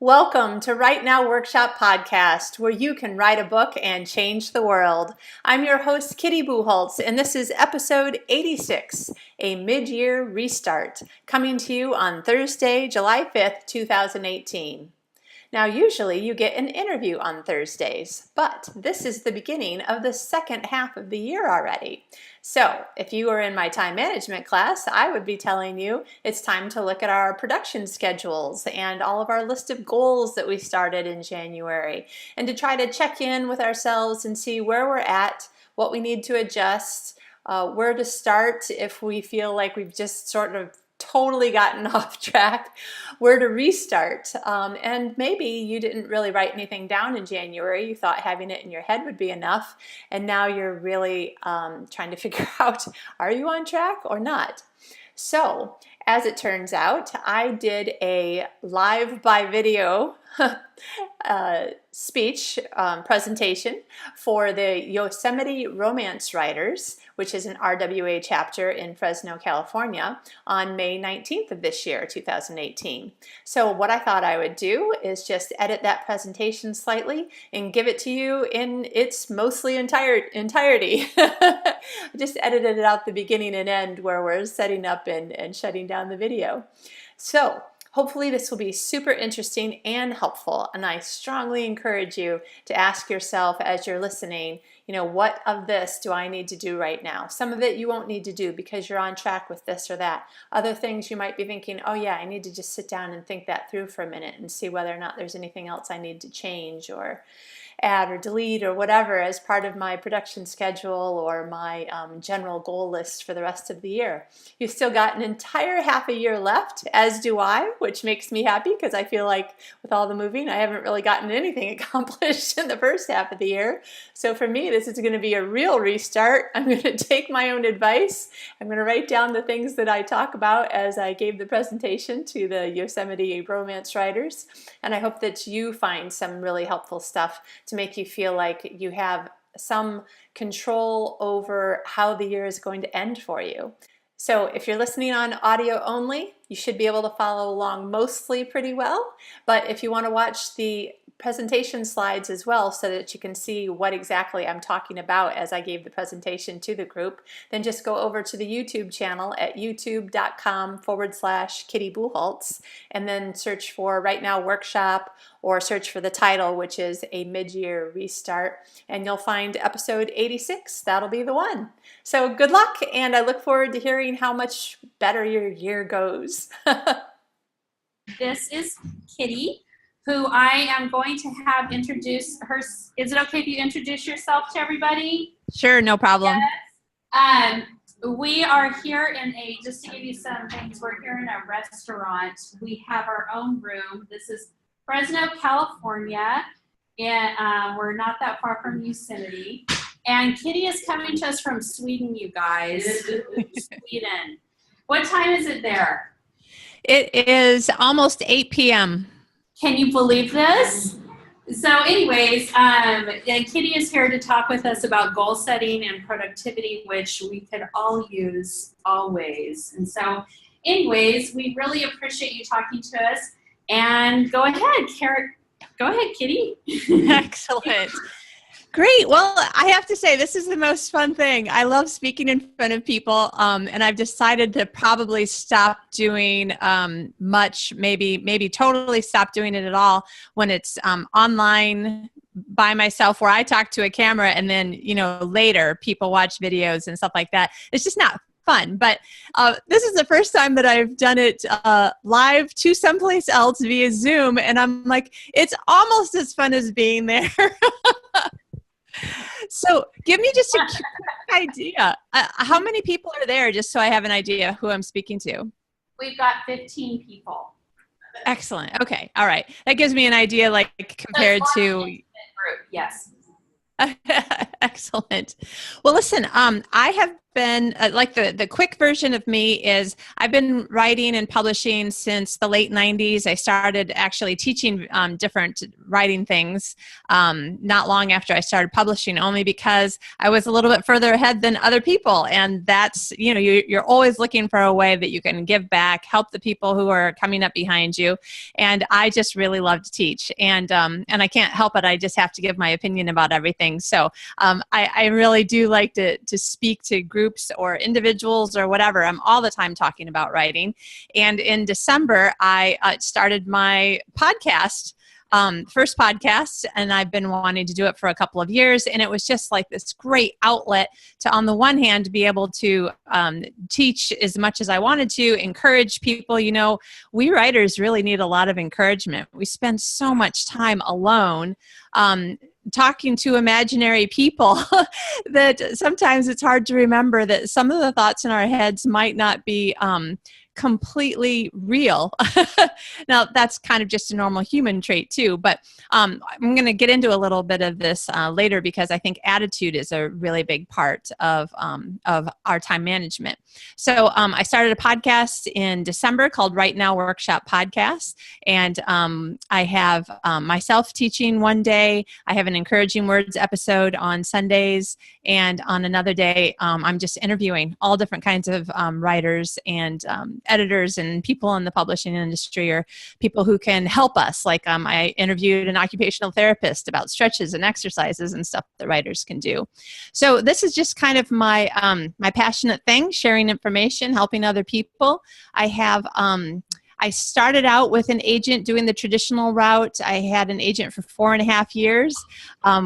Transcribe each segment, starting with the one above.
Welcome to Write Now Workshop Podcast, where you can write a book and change the world. I'm your host, Kitty Bucholtz, and this is episode 86, a mid-year restart, coming to you on Thursday, July 5th, 2018. Now, usually you get an interview on Thursdays, but this is the beginning of the second half of the year already. So, if you were in my time management class, I would be telling you it's time to look at our production schedules and all of our list of goals that we started in January, and to try to check in with ourselves and see where we're at, what we need to adjust, where to start if we feel like we've just sort of totally gotten off track, where to restart. And maybe you didn't really write anything down in January. You thought having it in your head would be enough. And now you're really trying to figure out, are you on track or not? So, as it turns out, I did a live by video speech presentation for the Yosemite Romance Writers, which is an RWA chapter in Fresno, California, on May 19th of this year, 2018. So what I thought I would do is just edit that presentation slightly and give it to you in its mostly entirety. I just edited it out the beginning and end where we're setting up and shutting down the video. So hopefully this will be super interesting and helpful, and I strongly encourage you to ask yourself as you're listening, what of this do I need to do right now? Some of it you won't need to do because you're on track with this or that. Other things you might be thinking, oh yeah, I need to just sit down and think that through for a minute and see whether or not there's anything else I need to change or add or delete or whatever as part of my production schedule or my general goal list for the rest of the year. You've still got an entire half a year left, as do I, which makes me happy because I feel like with all the moving, I haven't really gotten anything accomplished in the first half of the year. So for me, this is going to be a real restart. I'm going to take my own advice. I'm going to write down the things that I talk about as I gave the presentation to the Yosemite Romance Writers, and I hope that you find some really helpful stuff to make you feel like you have some control over how the year is going to end for you. So if you're listening on audio only, you should be able to follow along mostly pretty well. But if you want to watch the presentation slides as well so that you can see what exactly I'm talking about as I gave the presentation to the group, then just go over to the YouTube channel at youtube.com/Kitty Bucholtz and then search for Write Now Workshop or search for the title, which is a mid-year restart, and you'll find episode 86. That'll be the one. So good luck, and I look forward to hearing how much better your year goes. This is Kitty, who I am going to have introduce her. Is it okay if you introduce yourself to everybody? Sure, no problem. Yes. We are here just to give you some things, we're here in a restaurant. We have our own room. This is Fresno, California, and we're not that far from Yosemite. And Kitty is coming to us from Sweden, you guys. Sweden. What time is it there? It is almost 8 p.m. Can you believe this? So anyways, and Kitty is here to talk with us about goal setting and productivity, which we could all use always. And so anyways, we really appreciate you talking to us. And go ahead, Kitty. Excellent. Great. Well, I have to say, this is the most fun thing. I love speaking in front of people, and I've decided to probably stop doing maybe totally stop doing it at all when it's online by myself, where I talk to a camera and then, later people watch videos and stuff like that. It's just not fun. But this is the first time that I've done it live to someplace else via Zoom, and I'm like, it's almost as fun as being there. So give me just a quick idea. How many people are there, just so I have an idea who I'm speaking to? We've got 15 people. Excellent. Okay. All right. That gives me an idea, like compared to... Group. Yes. Excellent. Well, listen, I have been like the quick version of me is I've been writing and publishing since the late 90s. I started actually teaching different writing things not long after I started publishing, only because I was a little bit further ahead than other people. And that's, you know, you're always looking for a way that you can give back, help the people who are coming up behind you. And I just really love to teach. And I can't help it. I just have to give my opinion about everything. So I really do like to speak to groups or individuals or whatever. I'm all the time talking about writing. And in December, I started my podcast, first podcast, and I've been wanting to do it for a couple of years. And it was just like this great outlet to, on the one hand, be able to teach as much as I wanted to, encourage people. You know, we writers really need a lot of encouragement. We spend so much time alone talking to imaginary people that sometimes it's hard to remember that some of the thoughts in our heads might not be completely real. Now, that's kind of just a normal human trait too, but I'm going to get into a little bit of this later, because I think attitude is a really big part of our time management. So I started a podcast in December called Right Now Workshop Podcast, and I have myself teaching one day. I have an Encouraging Words episode on Sundays, and on another day, I'm just interviewing all different kinds of writers and editors and people in the publishing industry, or people who can help us. Like I interviewed an occupational therapist about stretches and exercises and stuff that writers can do. So this is just kind of my my passionate thing, sharing information, helping other people. I started out with an agent doing the traditional route. I had an agent for 4.5 years.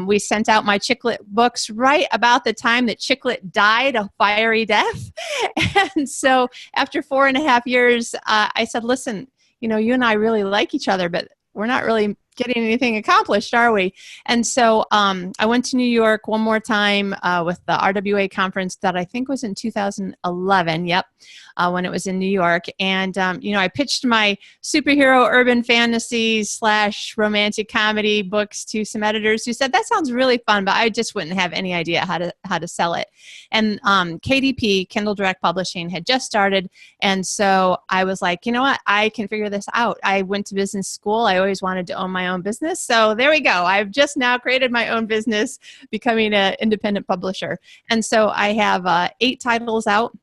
We sent out my Chicklet books right about the time that Chicklet died a fiery death. And so after 4.5 years, I said, listen, you know, you and I really like each other, but we're not really getting anything accomplished, are we? And so I went to New York one more time with the RWA conference that I think was in 2011. Yep. When it was in New York. And, you know, I pitched my superhero urban fantasy / romantic comedy books to some editors who said, that sounds really fun, but I just wouldn't have any idea how to sell it. And KDP, Kindle Direct Publishing, had just started. And so I was like, you know what? I can figure this out. I went to business school. I always wanted to own my own business. So there we go. I've just now created my own business, becoming an independent publisher. And so I have 8 titles out,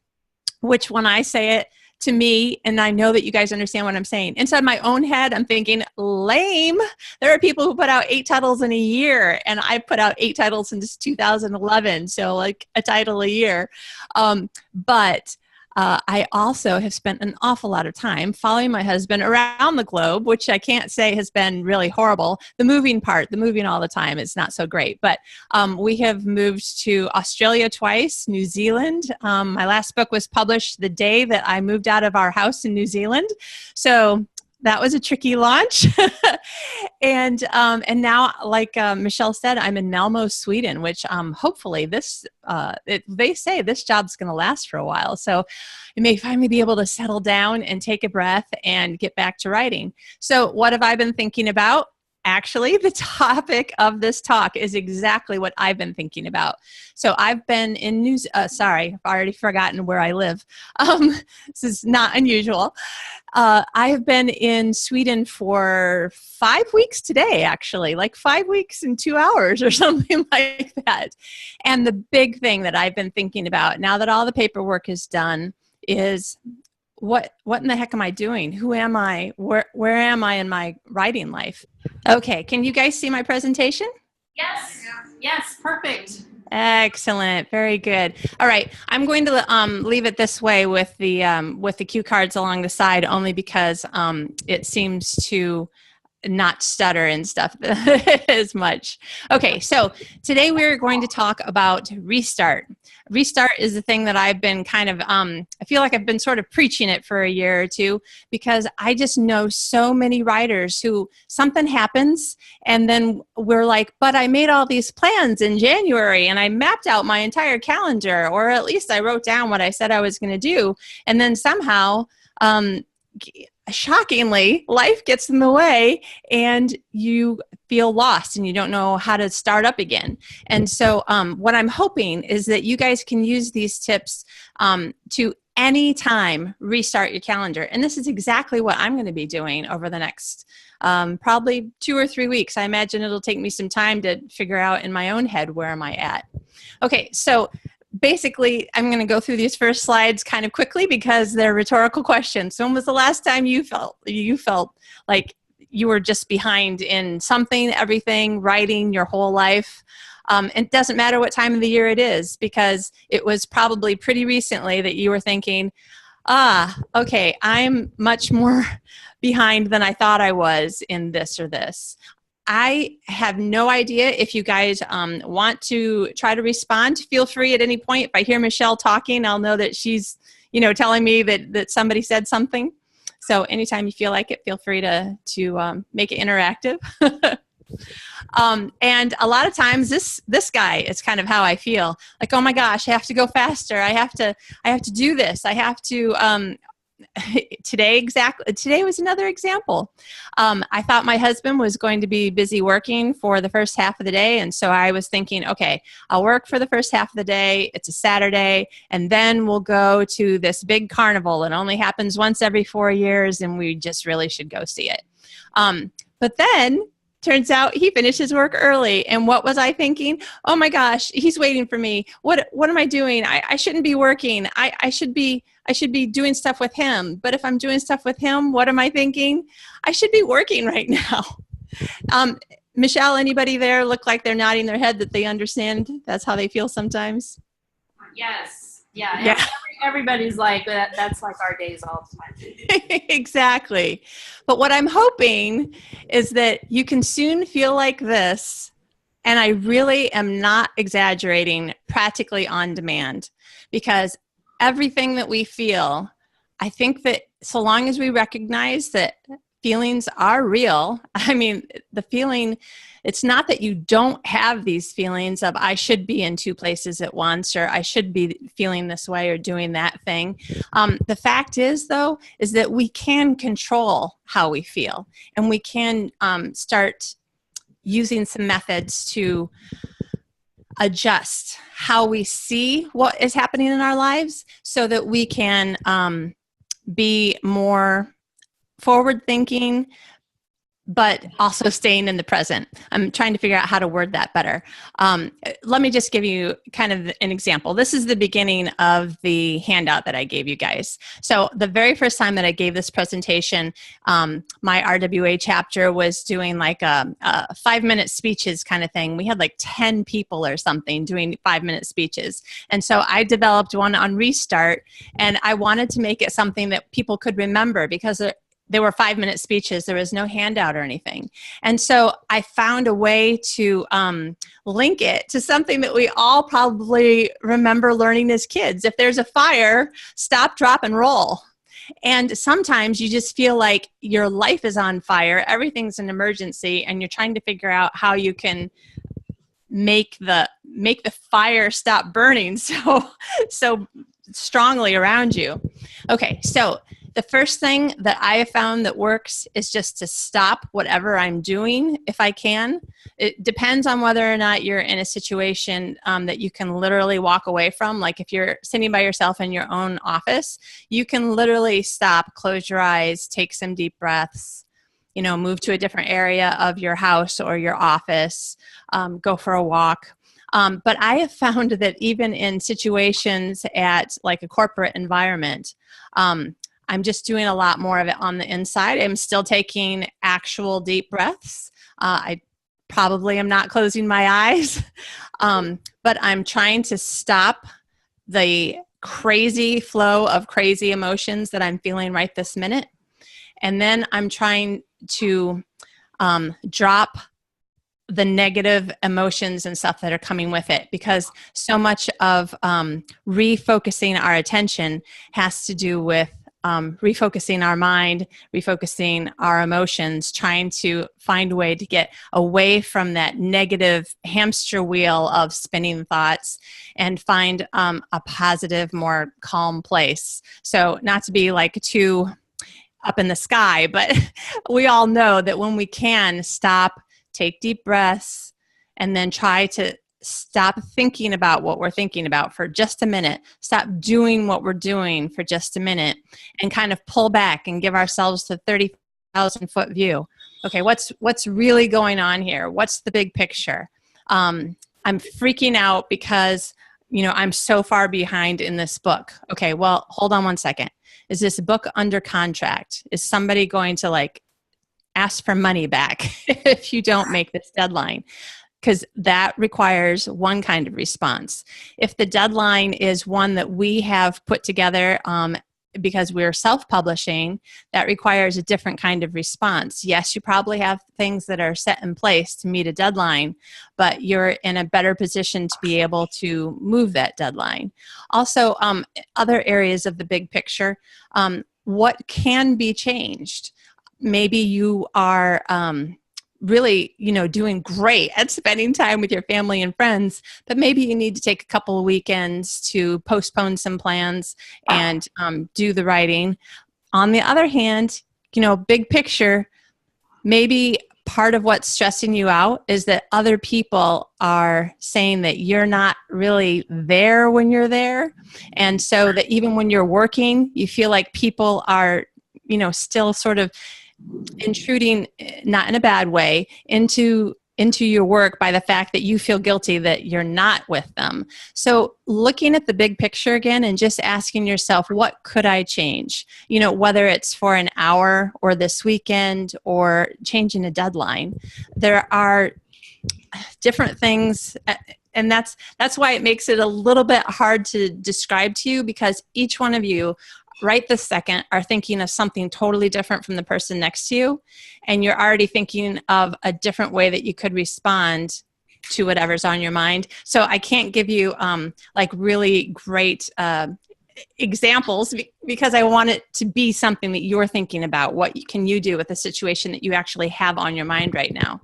which when I say it to me, and I know that you guys understand what I'm saying, inside my own head, I'm thinking, lame. There are people who put out 8 titles in a year, and I put out 8 titles since 2011, so like a title a year. But I also have spent an awful lot of time following my husband around the globe, which I can't say has been really horrible. The moving all the time is not so great. But we have moved to Australia twice, New Zealand. My last book was published the day that I moved out of our house in New Zealand. So that was a tricky launch. And now, like Michelle said, I'm in Malmo, Sweden, which hopefully they say this job's going to last for a while. So you may finally be able to settle down and take a breath and get back to writing. So what have I been thinking about? Actually, the topic of this talk is exactly what I've been thinking about. So I've been in I've already forgotten where I live. This is not unusual. I have been in Sweden for 5 weeks today, actually, like 5 weeks and 2 hours or something like that. And the big thing that I've been thinking about now that all the paperwork is done is, what in the heck am I doing? Who am I? Where am I in my writing life? Okay, can you guys see my presentation? Yes. Yes, perfect. Excellent, very good. All right, I'm going to leave it this way with the cue cards along the side, only because it seems to not stutter and stuff as much. Okay, so today we're going to talk about restart. Restart is the thing that I've been kind of, I feel like I've been sort of preaching it for a year or two, because I just know so many writers who something happens and then we're like, but I made all these plans in January and I mapped out my entire calendar, or at least I wrote down what I said I was going to do. And then somehow, shockingly, life gets in the way and you feel lost and you don't know how to start up again. And so what I'm hoping is that you guys can use these tips to anytime restart your calendar. And this is exactly what I'm going to be doing over the next probably 2 or 3 weeks. I imagine it'll take me some time to figure out in my own head, where am I at? Okay, so basically, I'm going to go through these first slides kind of quickly because they're rhetorical questions. So when was the last time you felt like you were just behind in something, everything, writing your whole life? It doesn't matter what time of the year it is, because it was probably pretty recently that you were thinking, okay, I'm much more behind than I thought I was in this or this. I have no idea if you guys want to try to respond. Feel free at any point. If I hear Michelle talking, I'll know that she's, telling me that somebody said something. So anytime you feel like it, feel free to make it interactive. And a lot of times this guy is kind of how I feel. Like, oh my gosh, I have to go faster. I have to do this. I have to, today was another example. I thought my husband was going to be busy working for the first half of the day. And so I was thinking, okay, I'll work for the first half of the day. It's a Saturday. And then we'll go to this big carnival. It only happens once every 4 years. And we just really should go see it. But then turns out he finished his work early. And what was I thinking? Oh my gosh, he's waiting for me. What am I doing? I shouldn't be working. I should be doing stuff with him. But if I'm doing stuff with him, what am I thinking? I should be working right now. Michelle, anybody there look like they're nodding their head that they understand? That's how they feel sometimes. Yes. Yeah. Everybody's like that. That's like our days all the time. Exactly. But what I'm hoping is that you can soon feel like this, and I really am not exaggerating, practically on demand, because everything that we feel, I think that so long as we recognize that feelings are real, I mean, the feeling, it's not that you don't have these feelings of I should be in 2 places at once, or I should be feeling this way or doing that thing. The fact is, though, is that we can control how we feel, and we can start using some methods to adjust how we see what is happening in our lives so that we can be more forward thinking, but also staying in the present. I'm trying to figure out how to word that better. Let me just give you kind of an example. This is the beginning of the handout that I gave you guys. So the very first time that I gave this presentation, my RWA chapter was doing like a 5-minute speeches kind of thing. We had like 10 people or something doing 5-minute speeches. And so I developed one on restart, and I wanted to make it something that people could remember, because they were 5-minute speeches. There was no handout or anything. And so I found a way to link it to something that we all probably remember learning as kids. If there's a fire, stop, drop, and roll. And sometimes you just feel like your life is on fire, everything's an emergency, and you're trying to figure out how you can make the fire stop burning so strongly around you. Okay, so the first thing that I have found that works is just to stop whatever I'm doing if I can. It depends on whether or not you're in a situation that you can literally walk away from. Like if you're sitting by yourself in your own office, you can literally stop, close your eyes, take some deep breaths, move to a different area of your house or your office, go for a walk. But I have found that even in situations at like a corporate environment, I'm just doing a lot more of it on the inside. I'm still taking actual deep breaths. I probably am not closing my eyes, but I'm trying to stop the crazy flow of crazy emotions that I'm feeling right this minute. And then I'm trying to drop the negative emotions and stuff that are coming with it, because so much of refocusing our attention has to do with refocusing our mind, refocusing our emotions, trying to find a way to get away from that negative hamster wheel of spinning thoughts and find a positive, more calm place. So not to be like too up in the sky, but we all know that when we can stop, take deep breaths, and then try to stop thinking about what we're thinking about for just a minute, stop doing what we're doing for just a minute, and kind of pull back and give ourselves the 30,000 foot view. Okay, what's really going on here? What's the big picture? I'm freaking out because, I'm so far behind in this book. Okay, well, hold on one second. Is this book under contract? Is somebody going to ask for money back if you don't make this deadline? Because that requires one kind of response. If the deadline is one that we have put together because we're self-publishing, that requires a different kind of response. Yes, you probably have things that are set in place to meet a deadline, but you're in a better position to be able to move that deadline. Also, other areas of the big picture, what can be changed? Maybe you are really, doing great at spending time with your family and friends, but maybe you need to take a couple of weekends to postpone some plans and do the writing. On the other hand, big picture, maybe part of what's stressing you out is that other people are saying that you're not really there when you're there. And so that even when you're working, you feel like people are, still sort of intruding, not in a bad way, into your work by the fact that you feel guilty that you're not with them. So looking at the big picture again and just asking yourself, what could I change? Whether it's for an hour or this weekend or changing a deadline, there are different things. And that's why it makes it a little bit hard to describe to you, because each one of you right this second are thinking of something totally different from the person next to you, and you're already thinking of a different way that you could respond to whatever's on your mind. So I can't give you really great examples because I want it to be something that you're thinking about. What can you do with the situation that you actually have on your mind right now?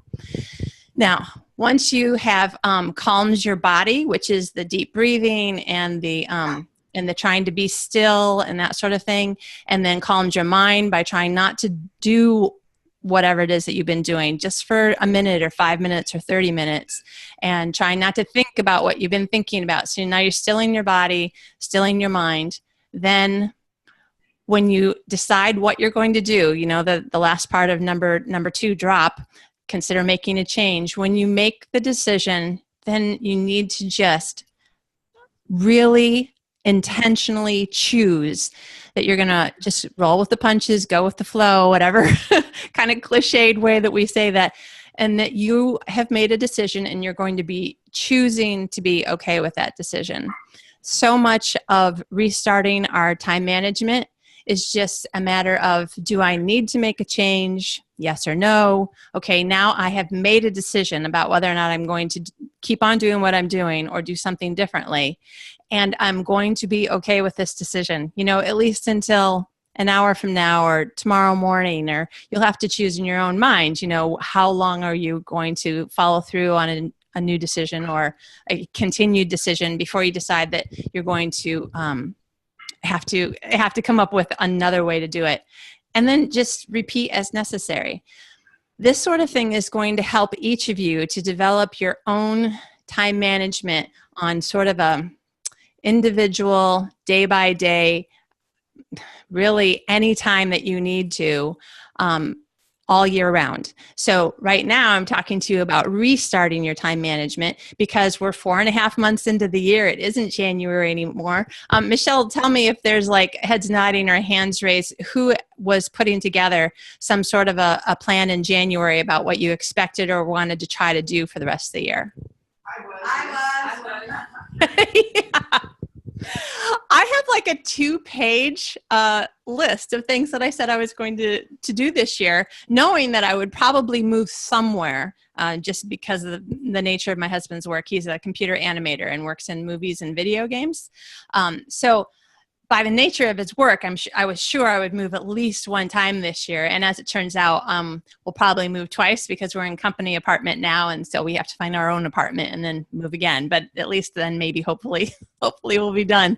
Now, once you have calmed your body, which is the deep breathing and the trying to be still and that sort of thing, and then calmed your mind by trying not to do whatever it is that you've been doing just for a minute or 5 minutes or 30 minutes, and trying not to think about what you've been thinking about. So now you're stilling your body, stilling your mind. Then when you decide what you're going to do, the last part of number 2, drop, consider making a change. When you make the decision, then you need to just really intentionally choose that you're going to just roll with the punches, go with the flow, whatever kind of cliched way that we say that, and that you have made a decision and you're going to be choosing to be okay with that decision. So much of restarting our time management is just a matter of, do I need to make a change? Yes or no? Okay, now I have made a decision about whether or not I'm going to keep on doing what I'm doing or do something differently. And I'm going to be okay with this decision, at least until an hour from now or tomorrow morning, or you'll have to choose in your own mind, how long are you going to follow through on a new decision or a continued decision before you decide that you're going to have to come up with another way to do it. And then just repeat as necessary. This sort of thing is going to help each of you to develop your own time management on sort of a individual, day by day, really any time that you need to, all year round. So right now I'm talking to you about restarting your time management because we're 4.5 months into the year. It isn't January anymore. Michelle, tell me if there's heads nodding or hands raised, who was putting together some sort of a plan in January about what you expected or wanted to try to do for the rest of the year? I was. Yeah. I have a 2-page list of things that I said I was going to do this year, knowing that I would probably move somewhere just because of the nature of my husband's work. He's a computer animator and works in movies and video games. So by the nature of his work, I was sure I would move at least one time this year. And as it turns out, we'll probably move twice because we're in company apartment now. And so we have to find our own apartment and then move again. But at least then maybe hopefully we'll be done.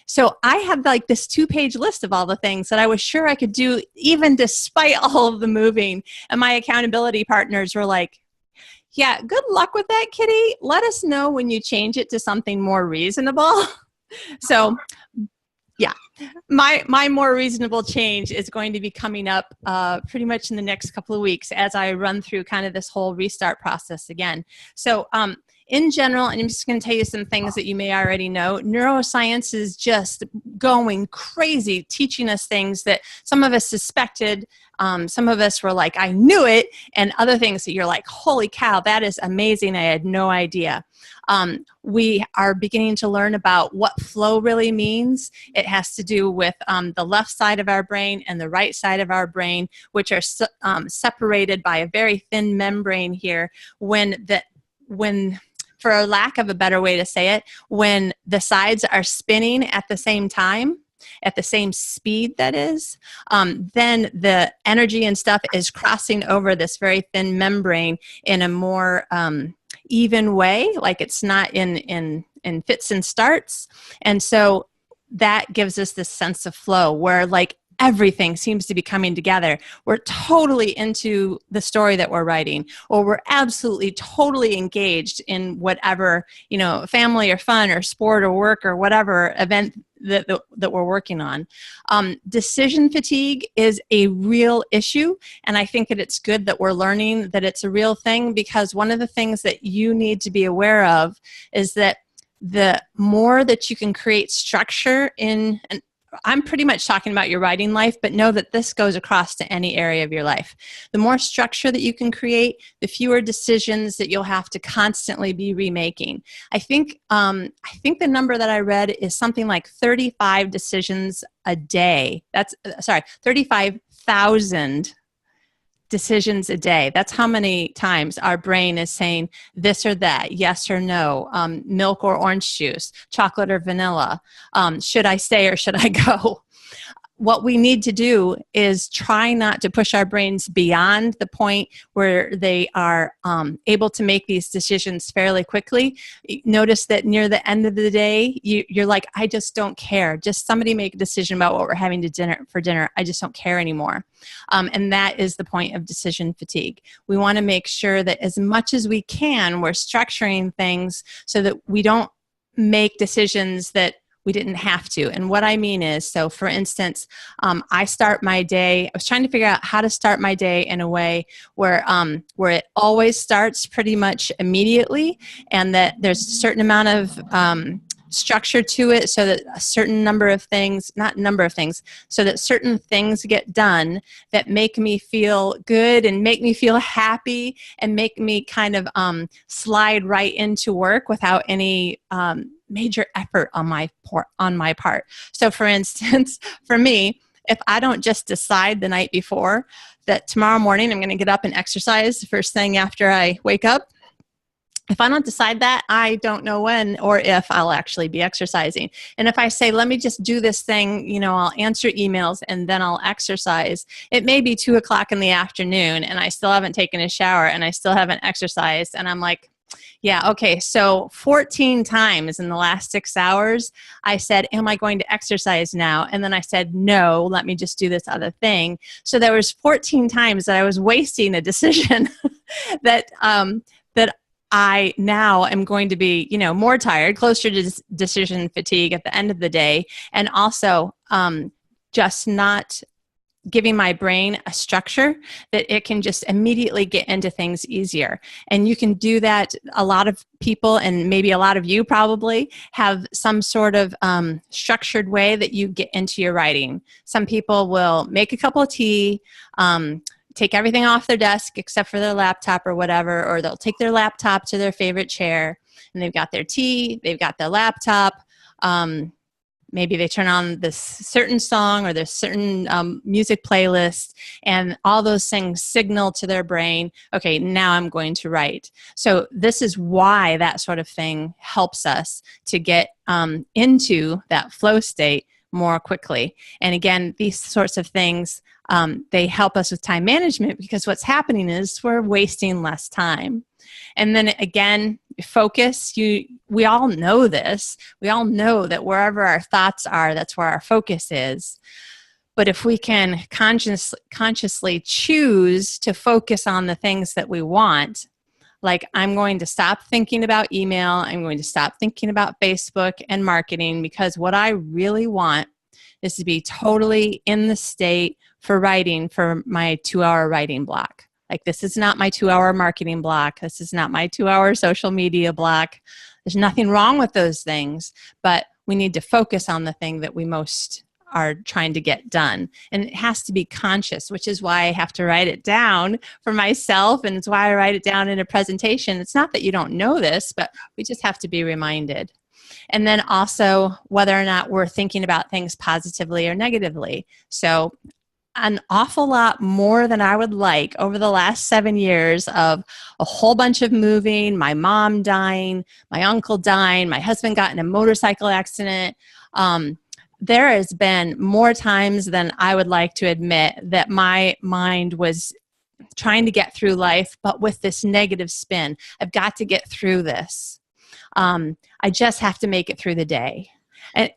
So I have like this 2-page list of all the things that I was sure I could do, even despite all of the moving. And my accountability partners were like, yeah, good luck with that, Kitty. Let us know when you change it to something more reasonable. So yeah, my more reasonable change is going to be coming up pretty much in the next couple of weeks as I run through kind of this whole restart process again. So in general, and I'm just going to tell you some things that you may already know, neuroscience is just going crazy, teaching us things that some of us suspected. Some of us were like, I knew it, and other things that you're like, holy cow, that is amazing. I had no idea. We are beginning to learn about what flow really means. It has to do with the left side of our brain and the right side of our brain, which are separated by a very thin membrane here. When for a lack of a better way to say it, when the sides are spinning at the same time, at the same speed that is, then the energy and stuff is crossing over this very thin membrane in a more even way, like it's not in fits and starts. And so that gives us this sense of flow where like everything seems to be coming together. We're totally into the story that we're writing, or we're absolutely totally engaged in whatever, family or fun or sport or work or whatever event that we're working on. Decision fatigue is a real issue, and I think that it's good that we're learning that it's a real thing, because one of the things that you need to be aware of is that the more that you can create structure in, and I'm pretty much talking about your writing life, but know that this goes across to any area of your life. The more structure that you can create, the fewer decisions that you'll have to constantly be remaking. I think the number that I read is something like 35 decisions a day. 35,000 decisions a day. That's how many times our brain is saying this or that, yes or no, milk or orange juice, chocolate or vanilla, should I stay or should I go? What we need to do is try not to push our brains beyond the point where they are able to make these decisions fairly quickly. Notice that near the end of the day, you're like, I just don't care. Just somebody make a decision about what we're having for dinner. I just don't care anymore. And that is the point of decision fatigue. We want to make sure that as much as we can, we're structuring things so that we don't make decisions that we didn't have to. And what I mean is, so for instance, I start my day, I was trying to figure out how to start my day in a way where it always starts pretty much immediately, and that there's a certain amount of structure to it, so that a certain so that certain things get done that make me feel good and make me feel happy and make me kind of slide right into work without any major effort on my part. So for instance, for me, if I don't just decide the night before that tomorrow morning I'm going to get up and exercise the first thing after I wake up, if I don't decide that, I don't know when or if I'll actually be exercising. And if I say, let me just do this thing, I'll answer emails and then I'll exercise, it may be 2:00 in the afternoon and I still haven't taken a shower and I still haven't exercised. And I'm like, yeah, okay, so 14 times in the last 6 hours, I said, am I going to exercise now? And then I said, no, let me just do this other thing. So there was 14 times that I was wasting a decision that I now am going to be, more tired, closer to decision fatigue at the end of the day, and also just not giving my brain a structure that it can just immediately get into things easier. And you can do that. A lot of people, and maybe a lot of you probably, have some sort of structured way that you get into your writing. Some people will make a cup of tea, take everything off their desk except for their laptop or whatever, or they'll take their laptop to their favorite chair and they've got their tea, they've got their laptop, maybe they turn on this certain song or this certain music playlist, and all those things signal to their brain, okay, now I'm going to write. So this is why that sort of thing helps us to get into that flow state more quickly. And again, these sorts of things, they help us with time management, because what's happening is we're wasting less time. And then again, focus, we all know this. We all know that wherever our thoughts are, that's where our focus is. But if we can consciously choose to focus on the things that we want, like I'm going to stop thinking about email, I'm going to stop thinking about Facebook and marketing, because what I really want is to be totally in the state for writing for my 2-hour writing block. Like, this is not my 2-hour marketing block. This is not my 2-hour social media block. There's nothing wrong with those things, but we need to focus on the thing that we most are trying to get done. And it has to be conscious, which is why I have to write it down for myself. And it's why I write it down in a presentation. It's not that you don't know this, but we just have to be reminded. And then also whether or not we're thinking about things positively or negatively. So an awful lot more than I would like over the last 7 years of a whole bunch of moving, my mom dying, my uncle dying, my husband got in a motorcycle accident. There has been more times than I would like to admit that my mind was trying to get through life, but with this negative spin. I've got to get through this. I just have to make it through the day.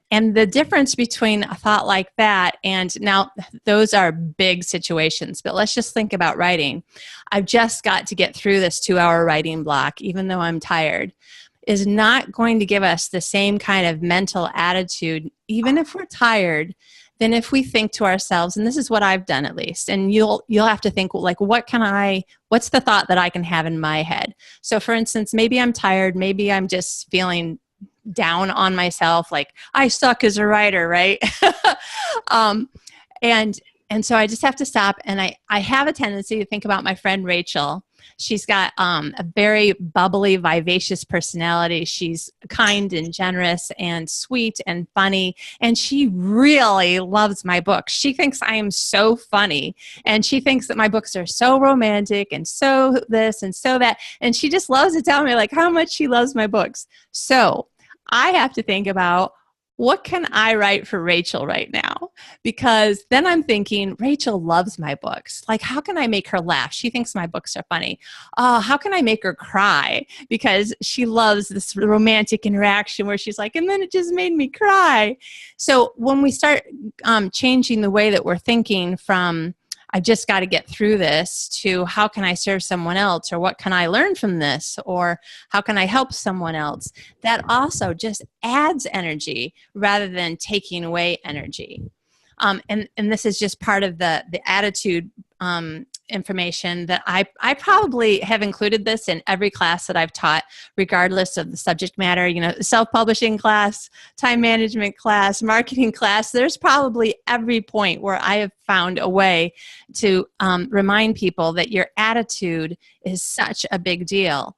And the difference between a thought like that, and now those are big situations, but let's just think about writing. I've just got to get through this 2-hour writing block, even though I'm tired, is not going to give us the same kind of mental attitude, even if we're tired, than if we think to ourselves, and this is what I've done at least, and you'll have to think, like, what's the thought that I can have in my head? So for instance, maybe I'm tired, maybe I'm just feeling down on myself, like I suck as a writer, right? And so I just have to stop, and I have a tendency to think about my friend Rachel. She's got a very bubbly, vivacious personality. She's kind and generous and sweet and funny, and she really loves my books. She thinks I am so funny, and she thinks that my books are so romantic and so this and so that, and she just loves to tell me like how much she loves my books. So I have to think about, what can I write for Rachel right now? Because then I'm thinking, Rachel loves my books. Like, how can I make her laugh? She thinks my books are funny. Oh, how can I make her cry? Because she loves this romantic interaction where she's like, and then it just made me cry. So when we start changing the way that we're thinking from, I've just got to get through this, to how can I serve someone else, or what can I learn from this, or how can I help someone else, that also just adds energy rather than taking away energy. And this is just part of the attitude information that I probably have included this in every class that I've taught, regardless of the subject matter, self-publishing class, time management class, marketing class. There's probably every point where I have found a way to remind people that your attitude is such a big deal.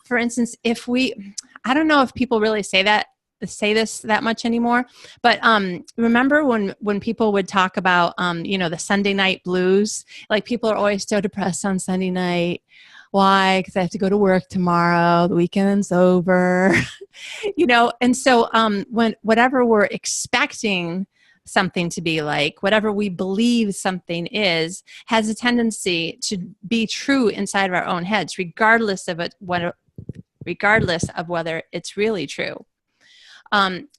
For instance, I don't know if people really say this that much anymore, but remember when people would talk about the Sunday night blues? Like, people are always so depressed on Sunday night. Why? Because I have to go to work tomorrow, the weekend's over. And so whatever we're expecting something to be like, whatever we believe something is, has a tendency to be true inside of our own heads, regardless of whether it's really true.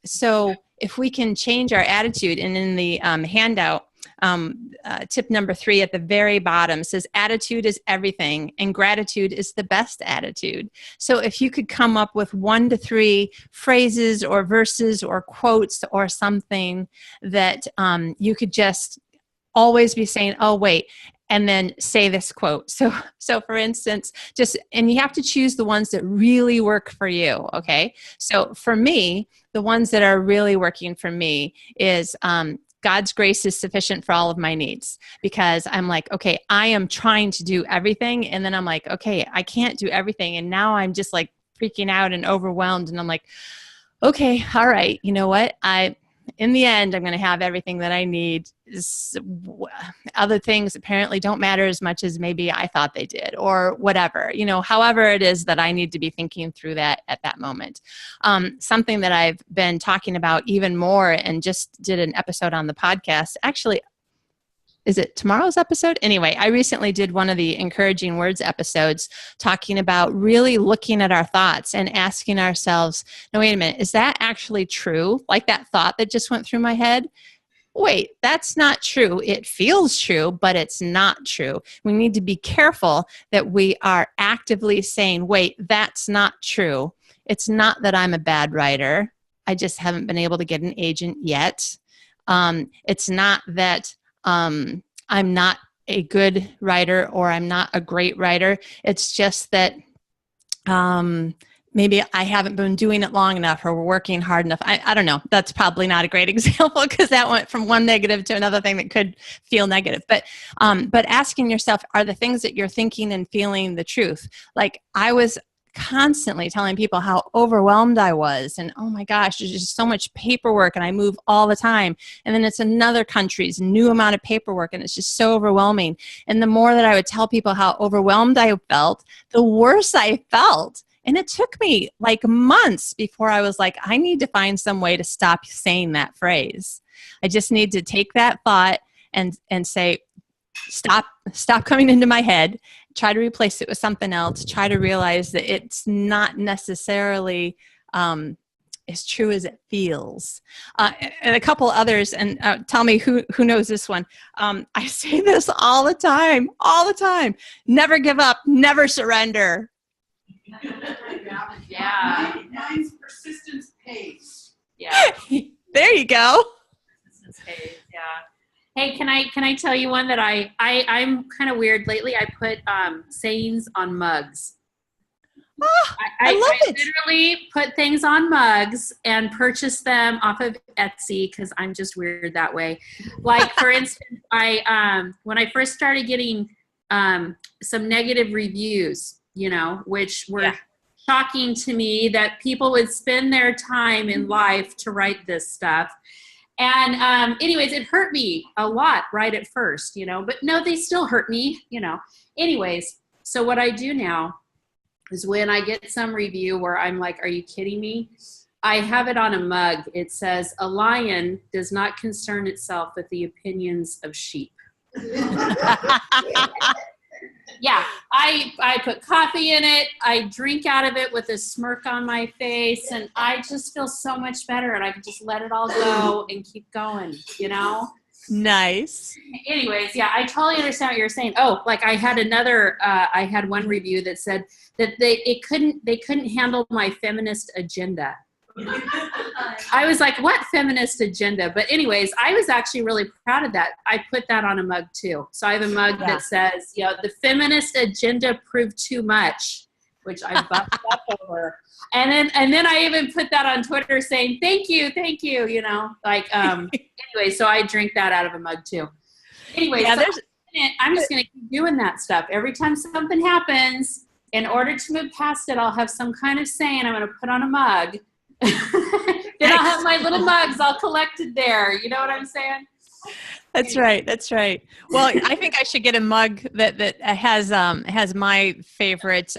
So if we can change our attitude, and in the handout, tip number 3 at the very bottom says, attitude is everything and gratitude is the best attitude. So if you could come up with 1 to 3 phrases or verses or quotes or something that you could just always be saying, oh, wait, and then say this quote. So for instance, and you have to choose the ones that really work for you, okay? So for me, the ones that are really working for me is God's grace is sufficient for all of my needs. Because I'm like, okay, I am trying to do everything, and then I'm like, okay, I can't do everything, and now I'm just like freaking out and overwhelmed, and I'm like, okay, all right, you know what? in the end, I'm going to have everything that I need. Other things apparently don't matter as much as maybe I thought they did, or whatever, however it is that I need to be thinking through that at that moment. Something that I've been talking about even more, and just did an episode on the podcast. Actually, is it tomorrow's episode? Anyway, I recently did one of the Encouraging Words episodes talking about really looking at our thoughts and asking ourselves, no, wait a minute, is that actually true? Like that thought that just went through my head? Wait, that's not true. It feels true, but it's not true. We need to be careful that we are actively saying, wait, that's not true. It's not that I'm a bad writer. I just haven't been able to get an agent yet. It's not that I'm not a good writer or I'm not a great writer. It's just that maybe I haven't been doing it long enough, or we're working hard enough. I don't know. That's probably not a great example, because that went from one negative to another thing that could feel negative. But asking yourself, are the things that you're thinking and feeling the truth? Like, I was constantly telling people how overwhelmed I was, and oh my gosh, there's just so much paperwork, and I move all the time, and then it's another country's new amount of paperwork, and it's just so overwhelming. And the more that I would tell people how overwhelmed I felt, the worse I felt. And it took me like months before I was like, I need to find some way to stop saying that phrase. I just need to take that thought and say, stop coming into my head, try to replace it with something else, try to realize that it's not necessarily as true as it feels. And a couple others, and tell me who knows this one. I say this all the time. Never give up, never surrender. Yeah. Mine's persistence pays. Yeah. There you go. Persistence pays. Yeah. Hey, can I tell you one that I'm kind of weird lately? I put sayings on mugs. Oh, I love it. Literally put things on mugs and purchase them off of Etsy, because I'm just weird that way. Like, for instance, when I first started getting some negative reviews, which were shocking to me, that people would spend their time in life to write this stuff. And anyways, it hurt me a lot right at first, but no, they still hurt me, Anyways, so what I do now is, when I get some review where I'm like, are you kidding me? I have it on a mug. It says, a lion does not concern itself with the opinions of sheep. Yeah, I put coffee in it. I drink out of it with a smirk on my face, and I just feel so much better, and I can just let it all go and keep going, Nice. Anyways, yeah, I totally understand what you're saying. Oh, like I had one review that said that they couldn't handle my feminist agenda. I was like, what feminist agenda? But anyways, I was actually really proud of that. I put that on a mug too. So I have a mug that says, the feminist agenda proved too much, which I buffed up over. And then I even put that on Twitter saying, thank you, anyway, so I drink that out of a mug too. Anyway, so I'm just going to keep doing that stuff. Every time something happens, in order to move past it, I'll have some kind of saying I'm going to put on a mug. Then I'll have my little mugs all collected there. You know what I'm saying? That's right. Well, I think I should get a mug that has my favorite.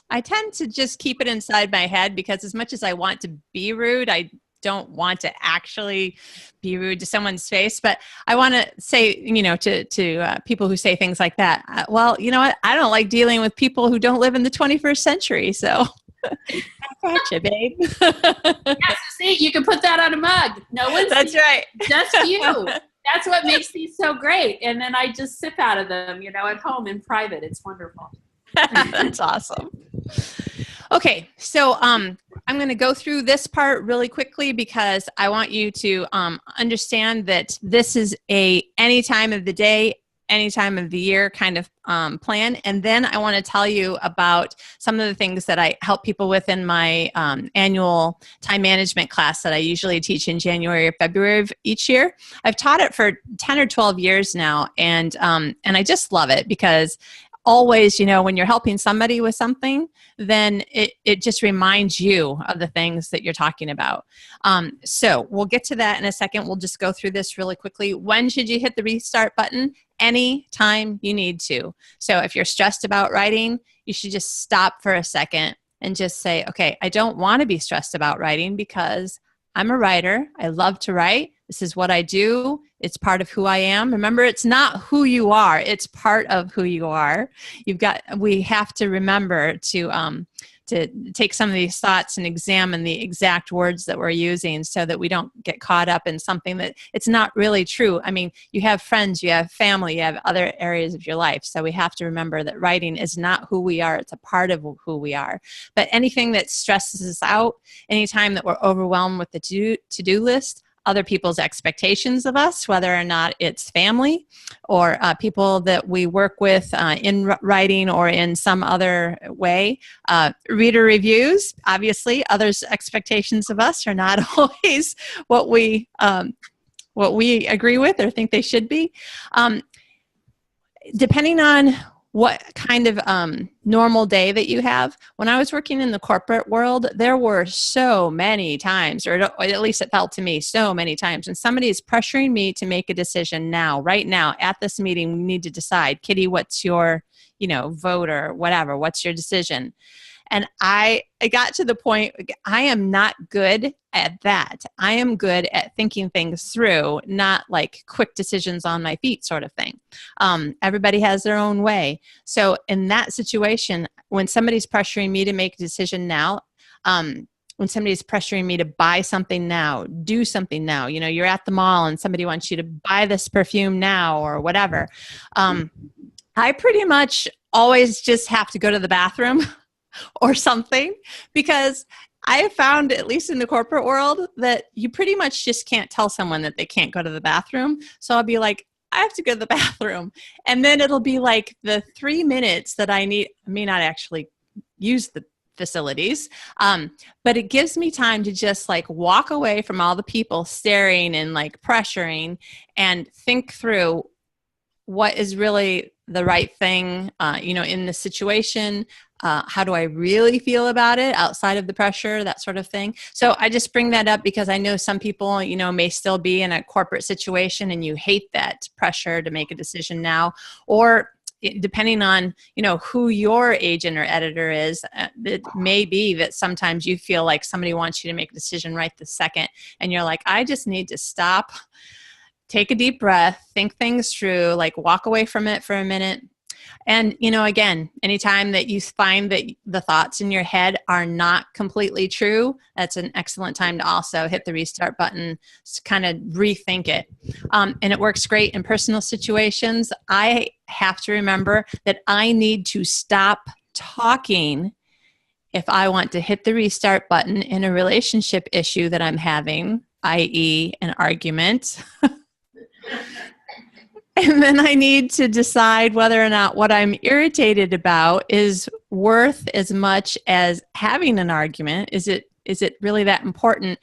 I tend to just keep it inside my head, because as much as I want to be rude, I don't want to actually be rude to someone's face. But I want to say, to people who say things like that, well, you know what? I don't like dealing with people who don't live in the 21st century. So gotcha, babe. Yeah, so see, you can put that on a mug. No one's That's right. Just you. That's what makes these so great. And then I just sip out of them, at home in private. It's wonderful. That's awesome. Okay, so I'm going to go through this part really quickly, because I want you to understand that this is any time of the day, any time of the year kind of plan. And then I want to tell you about some of the things that I help people with in my annual time management class that I usually teach in January or February of each year. I've taught it for 10 or 12 years now, and I just love it, because always, when you're helping somebody with something, then it just reminds you of the things that you're talking about. So we'll get to that in a second. We'll just go through this really quickly. When should you hit the restart button? Anytime you need to. So if you're stressed about writing, you should just stop for a second and just say, okay, I don't want to be stressed about writing because I'm a writer. I love to write. This is what I do. It's part of who I am. Remember, it's not who you are. It's part of who you are. We have to remember to take some of these thoughts and examine the exact words that we're using so that we don't get caught up in something that it's not really true. I mean, you have friends, you have family, you have other areas of your life. So we have to remember that writing is not who we are. It's a part of who we are. But anything that stresses us out, anytime that we're overwhelmed with the to-do list, other people's expectations of us, whether or not it's family or people that we work with in writing or in some other way. Reader reviews, obviously, others' expectations of us are not always what we agree with or think they should be. Depending on what kind of normal day that you have. When I was working in the corporate world, there were so many times, or at least it felt to me, so many times, when somebody is pressuring me to make a decision now, right now, at this meeting, we need to decide, Kitty, what's your, vote or whatever, what's your decision? And I got to the point, I am not good at that. I am good at thinking things through, not like quick decisions on my feet sort of thing. Everybody has their own way. So in that situation, when somebody's pressuring me to make a decision now, when somebody's pressuring me to buy something now, do something now, you're at the mall and somebody wants you to buy this perfume now or whatever, I pretty much always just have to go to the bathroom or something, because I have found, at least in the corporate world, that you pretty much just can't tell someone that they can't go to the bathroom. So I'll be like, I have to go to the bathroom. And then it'll be like the 3 minutes that I need. I may not actually use the facilities, but it gives me time to just like walk away from all the people staring and like pressuring and think through what is really the right thing, in the situation. How do I really feel about it outside of the pressure, that sort of thing. So I just bring that up because I know some people, may still be in a corporate situation and you hate that pressure to make a decision now, or depending on, who your agent or editor is, it may be that sometimes you feel like somebody wants you to make a decision right this second. And you're like, I just need to stop, take a deep breath, think things through, like walk away from it for a minute. And, again, anytime that you find that the thoughts in your head are not completely true, that's an excellent time to also hit the restart button to kind of rethink it. And it works great in personal situations. I have to remember that I need to stop talking if I want to hit the restart button in a relationship issue that I'm having, i.e. an argument. And then I need to decide whether or not what I'm irritated about is worth as much as having an argument. Is it really that important,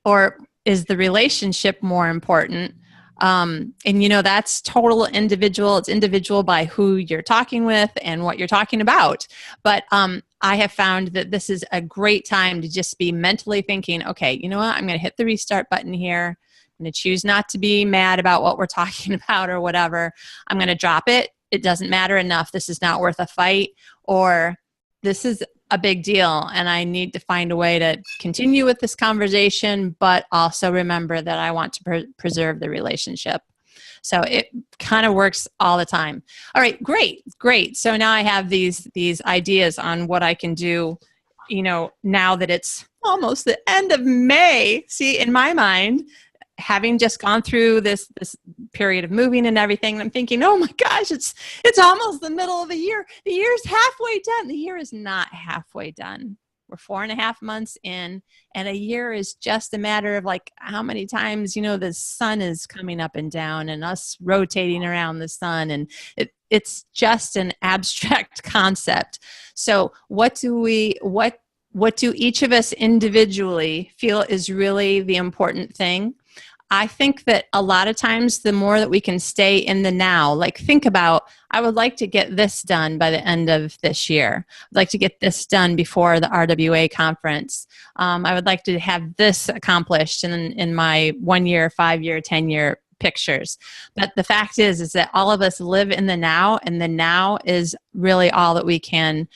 or is the relationship more important? And that's total individual. It's individual by who you're talking with and what you're talking about. But I have found that this is a great time to just be mentally thinking, okay, you know what? I'm going to hit the restart button here. I'm going to choose not to be mad about what we're talking about or whatever. I'm going to drop it. It doesn't matter enough. This is not worth a fight, or this is a big deal and I need to find a way to continue with this conversation, but also remember that I want to preserve the relationship. So it kind of works all the time. All right, great. So now I have these ideas on what I can do, now that it's almost the end of May. See, in my mind, having just gone through this period of moving and everything, I'm thinking, oh my gosh, it's almost the middle of the year. The year's halfway done. The year is not halfway done. We're 4.5 months in, and a year is just a matter of like how many times, the sun is coming up and down and us rotating around the sun. And it's just an abstract concept. So what do each of us individually feel is really the important thing? I think that a lot of times the more that we can stay in the now, like think about, I would like to get this done by the end of this year. I'd like to get this done before the RWA conference. I would like to have this accomplished in my 1 year, 5 year, 10-year pictures. But the fact is that all of us live in the now, and the now is really all that we can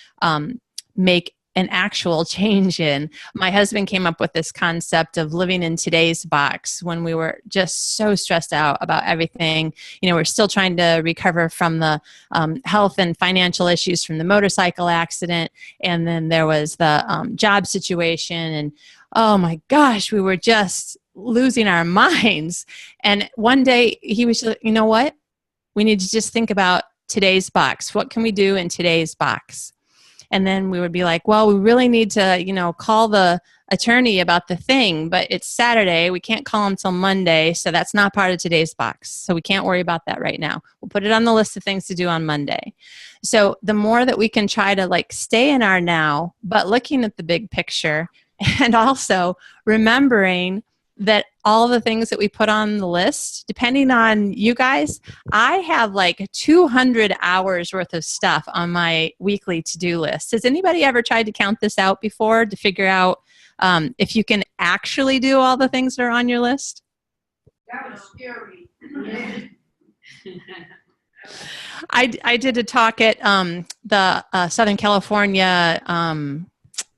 make an actual change in. My husband came up with this concept of living in today's box when we were just so stressed out about everything. You know, we're still trying to recover from the health and financial issues from the motorcycle accident. And then there was the job situation. And oh my gosh, we were just losing our minds. And one day he was like, you know what? We need to just think about today's box. What can we do in today's box? And then we would be like, well, we really need to, you know, call the attorney about the thing, but it's Saturday. We can't call him till Monday. So that's not part of today's box. So we can't worry about that right now. We'll put it on the list of things to do on Monday. So the more that we can try to like stay in our now, but looking at the big picture, and also remembering that all the things that we put on the list, depending on you guys, I have like 200 hours worth of stuff on my weekly to-do list. Has anybody ever tried to count this out before to figure out if you can actually do all the things that are on your list? That was scary. I did a talk at the Southern California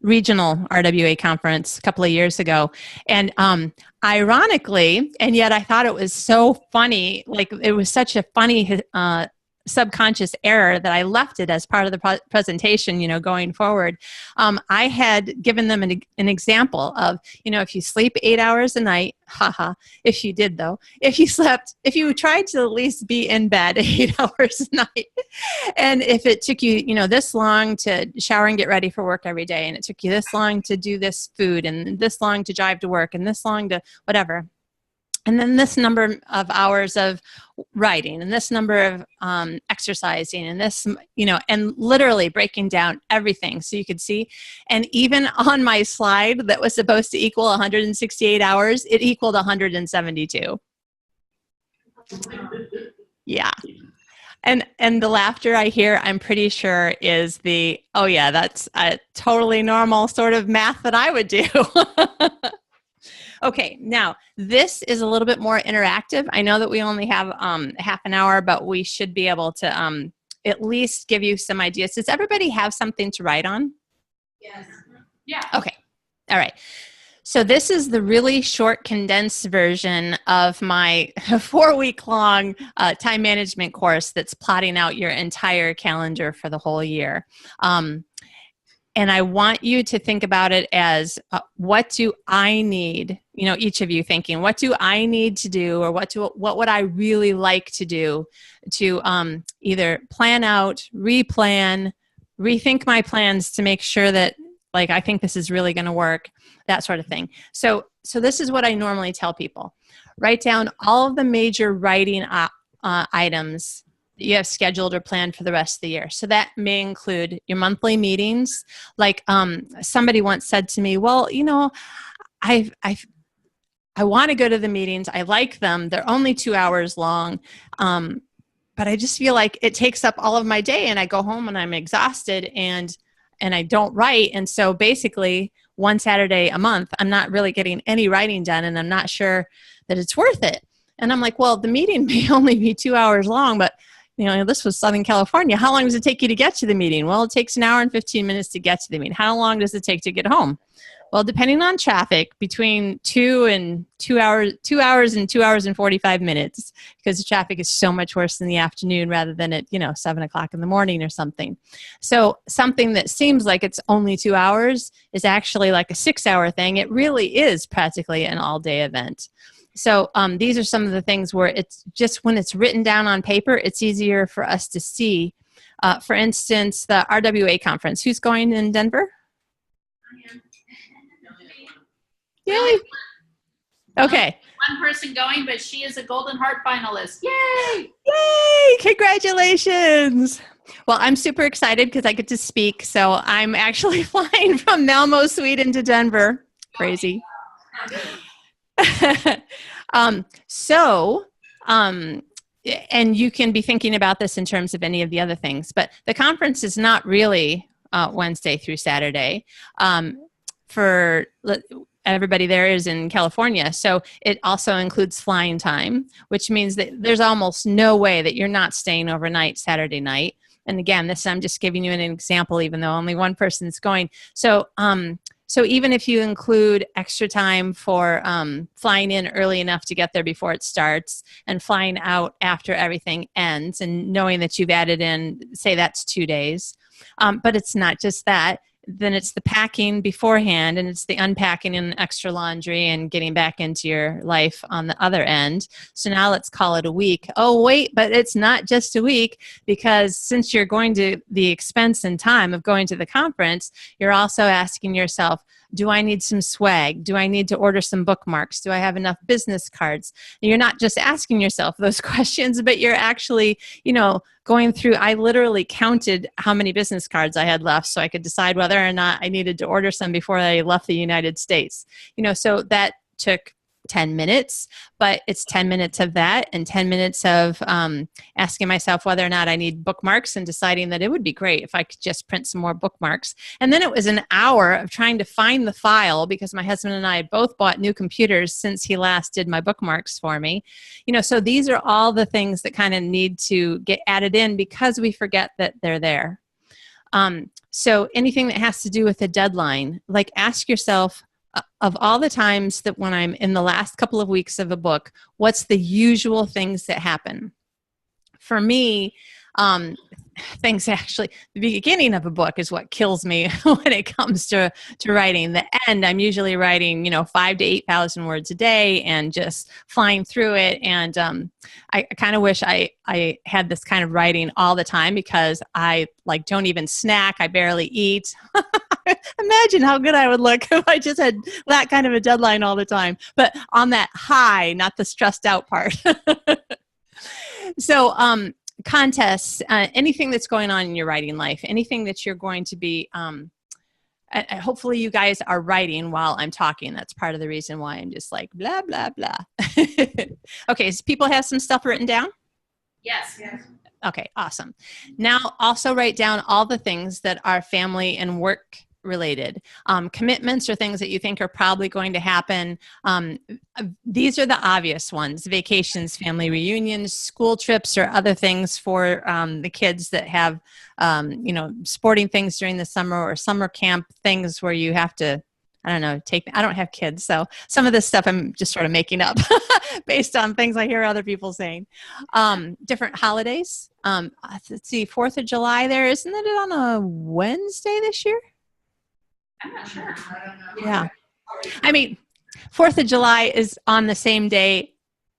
regional RWA conference a couple of years ago. And ironically, and yet I thought it was so funny, like it was such a funny subconscious error that I left it as part of the presentation, you know, going forward. I had given them an example of, you know, if you sleep 8 hours a night, haha, if you did though, if you tried to at least be in bed 8 hours a night, and if it took you, you know, this long to shower and get ready for work every day, and it took you this long to do this food, and this long to drive to work, and this long to whatever, and then this number of hours of writing, and this number of exercising, and this, you know, and literally breaking down everything so you could see. And even on my slide that was supposed to equal 168 hours, it equaled 172. Yeah. And the laughter I hear, I'm pretty sure is the, oh yeah, that's a totally normal sort of math that I would do. Okay, now this is a little bit more interactive. I know that we only have half an hour, but we should be able to at least give you some ideas. Does everybody have something to write on? Yes. Yeah. Okay, all right. So this is the really short, condensed version of my 4-week-long time management course that's plotting out your entire calendar for the whole year. And I want you to think about it as what do I need, you know, each of you thinking, what do I need to do, or what would I really like to do to either plan out, replan, rethink my plans to make sure that, like, I think this is really going to work, that sort of thing. So this is what I normally tell people. Write down all of the major writing items that you have scheduled or planned for the rest of the year. So that may include your monthly meetings. Like somebody once said to me, well, you know, I want to go to the meetings. I like them. They're only 2 hours long. But I just feel like it takes up all of my day, and I go home and I'm exhausted and I don't write. And so basically one Saturday a month, I'm not really getting any writing done, and I'm not sure that it's worth it. And I'm like, well, the meeting may only be 2 hours long, but you know, this was Southern California. How long does it take you to get to the meeting? Well, it takes 1 hour and 15 minutes to get to the meeting. How long does it take to get home? Well, depending on traffic, between 2 and 2 hours and 2 hours and 45 minutes, because the traffic is so much worse in the afternoon rather than at, 7 o'clock in the morning or something. So something that seems like it's only 2 hours is actually like a 6-hour thing. It really is practically an all-day event. So these are some of the things where it's just when it's written down on paper, it's easier for us to see. For instance, the RWA conference. Who's going in Denver? Yay! Okay. One person going, but she is a Golden Heart finalist. Yay! Yay! Congratulations! Well, I'm super excited because I get to speak. So I'm actually flying from Malmo, Sweden to Denver. Crazy. So, and you can be thinking about this in terms of any of the other things, but the conference is not really Wednesday through Saturday. For everybody there is in California. So it also includes flying time, which means that there's almost no way that you're not staying overnight Saturday night. And again, I'm just giving you an example, even though only one person is going. So, so even if you include extra time for flying in early enough to get there before it starts and flying out after everything ends and knowing that you've added in, say that's 2 days, but it's not just that. Then it's the packing beforehand and it's the unpacking and extra laundry and getting back into your life on the other end. So now let's call it a week. Oh, wait, but it's not just a week, because since you're going to the expense and time of going to the conference, you're also asking yourself, do I need some swag? Do I need to order some bookmarks? Do I have enough business cards? And you're not just asking yourself those questions, but you're actually, going through. I literally counted how many business cards I had left so I could decide whether or not I needed to order some before I left the United States. So that took 10 minutes, but it's 10 minutes of that and 10 minutes of asking myself whether or not I need bookmarks and deciding that it would be great if I could just print some more bookmarks. And then it was an hour of trying to find the file, because my husband and I had both bought new computers since he last did my bookmarks for me. So these are all the things that kind of need to get added in because we forget that they're there. So anything that has to do with a deadline, like ask yourself, of all the times that when I'm in the last couple of weeks of a book, what's the usual things that happen? For me, things actually, the beginning of a book is what kills me when it comes to writing. The end, I'm usually writing, 5,000 to 8,000 words a day and just flying through it. And I kind of wish I had this kind of writing all the time, because I don't even snack. I barely eat. Imagine how good I would look if I just had that kind of a deadline all the time, but on that high, not the stressed out part. So, contests, anything that's going on in your writing life, anything that you're going to be, hopefully you guys are writing while I'm talking. That's part of the reason why I'm just like, blah, blah, blah. Okay, so people have some stuff written down? Yes. Okay, awesome. Now also write down all the things that are family and work related. Commitments or things that you think are probably going to happen. These are the obvious ones: vacations, family reunions, school trips, or other things for the kids that have, sporting things during the summer, or summer camp things where you have to, I don't have kids, so some of this stuff I'm just sort of making up based on things I hear other people saying. Different holidays. Let's see, 4th of July there, isn't it on a Wednesday this year? I'm not sure. Yeah. 4th of July is on the same day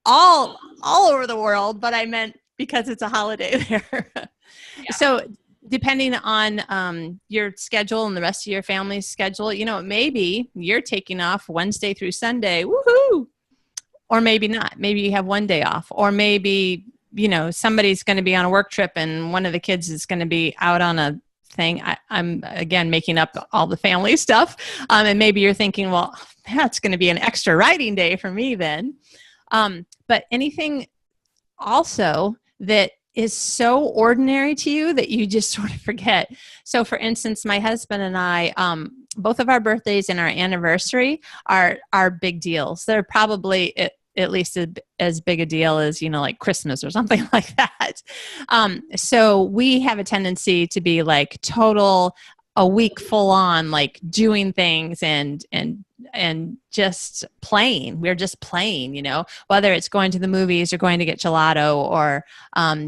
all over the world, but I meant because it's a holiday there. Yeah. So depending on your schedule and the rest of your family's schedule, maybe you're taking off Wednesday through Sunday, woohoo! Or maybe not. Maybe you have one day off, or maybe, somebody's going to be on a work trip and one of the kids is going to be out on a thing. I'm again making up all the family stuff, and maybe you're thinking, well, that's going to be an extra writing day for me then. But anything also that is so ordinary to you that you just sort of forget. So for instance, my husband and I, both of our birthdays and our anniversary are big deals. They're probably at least as big a deal as, like Christmas or something like that. So we have a tendency to be like total a week full on, like doing things and just playing. We're just playing, whether it's going to the movies or going to get gelato or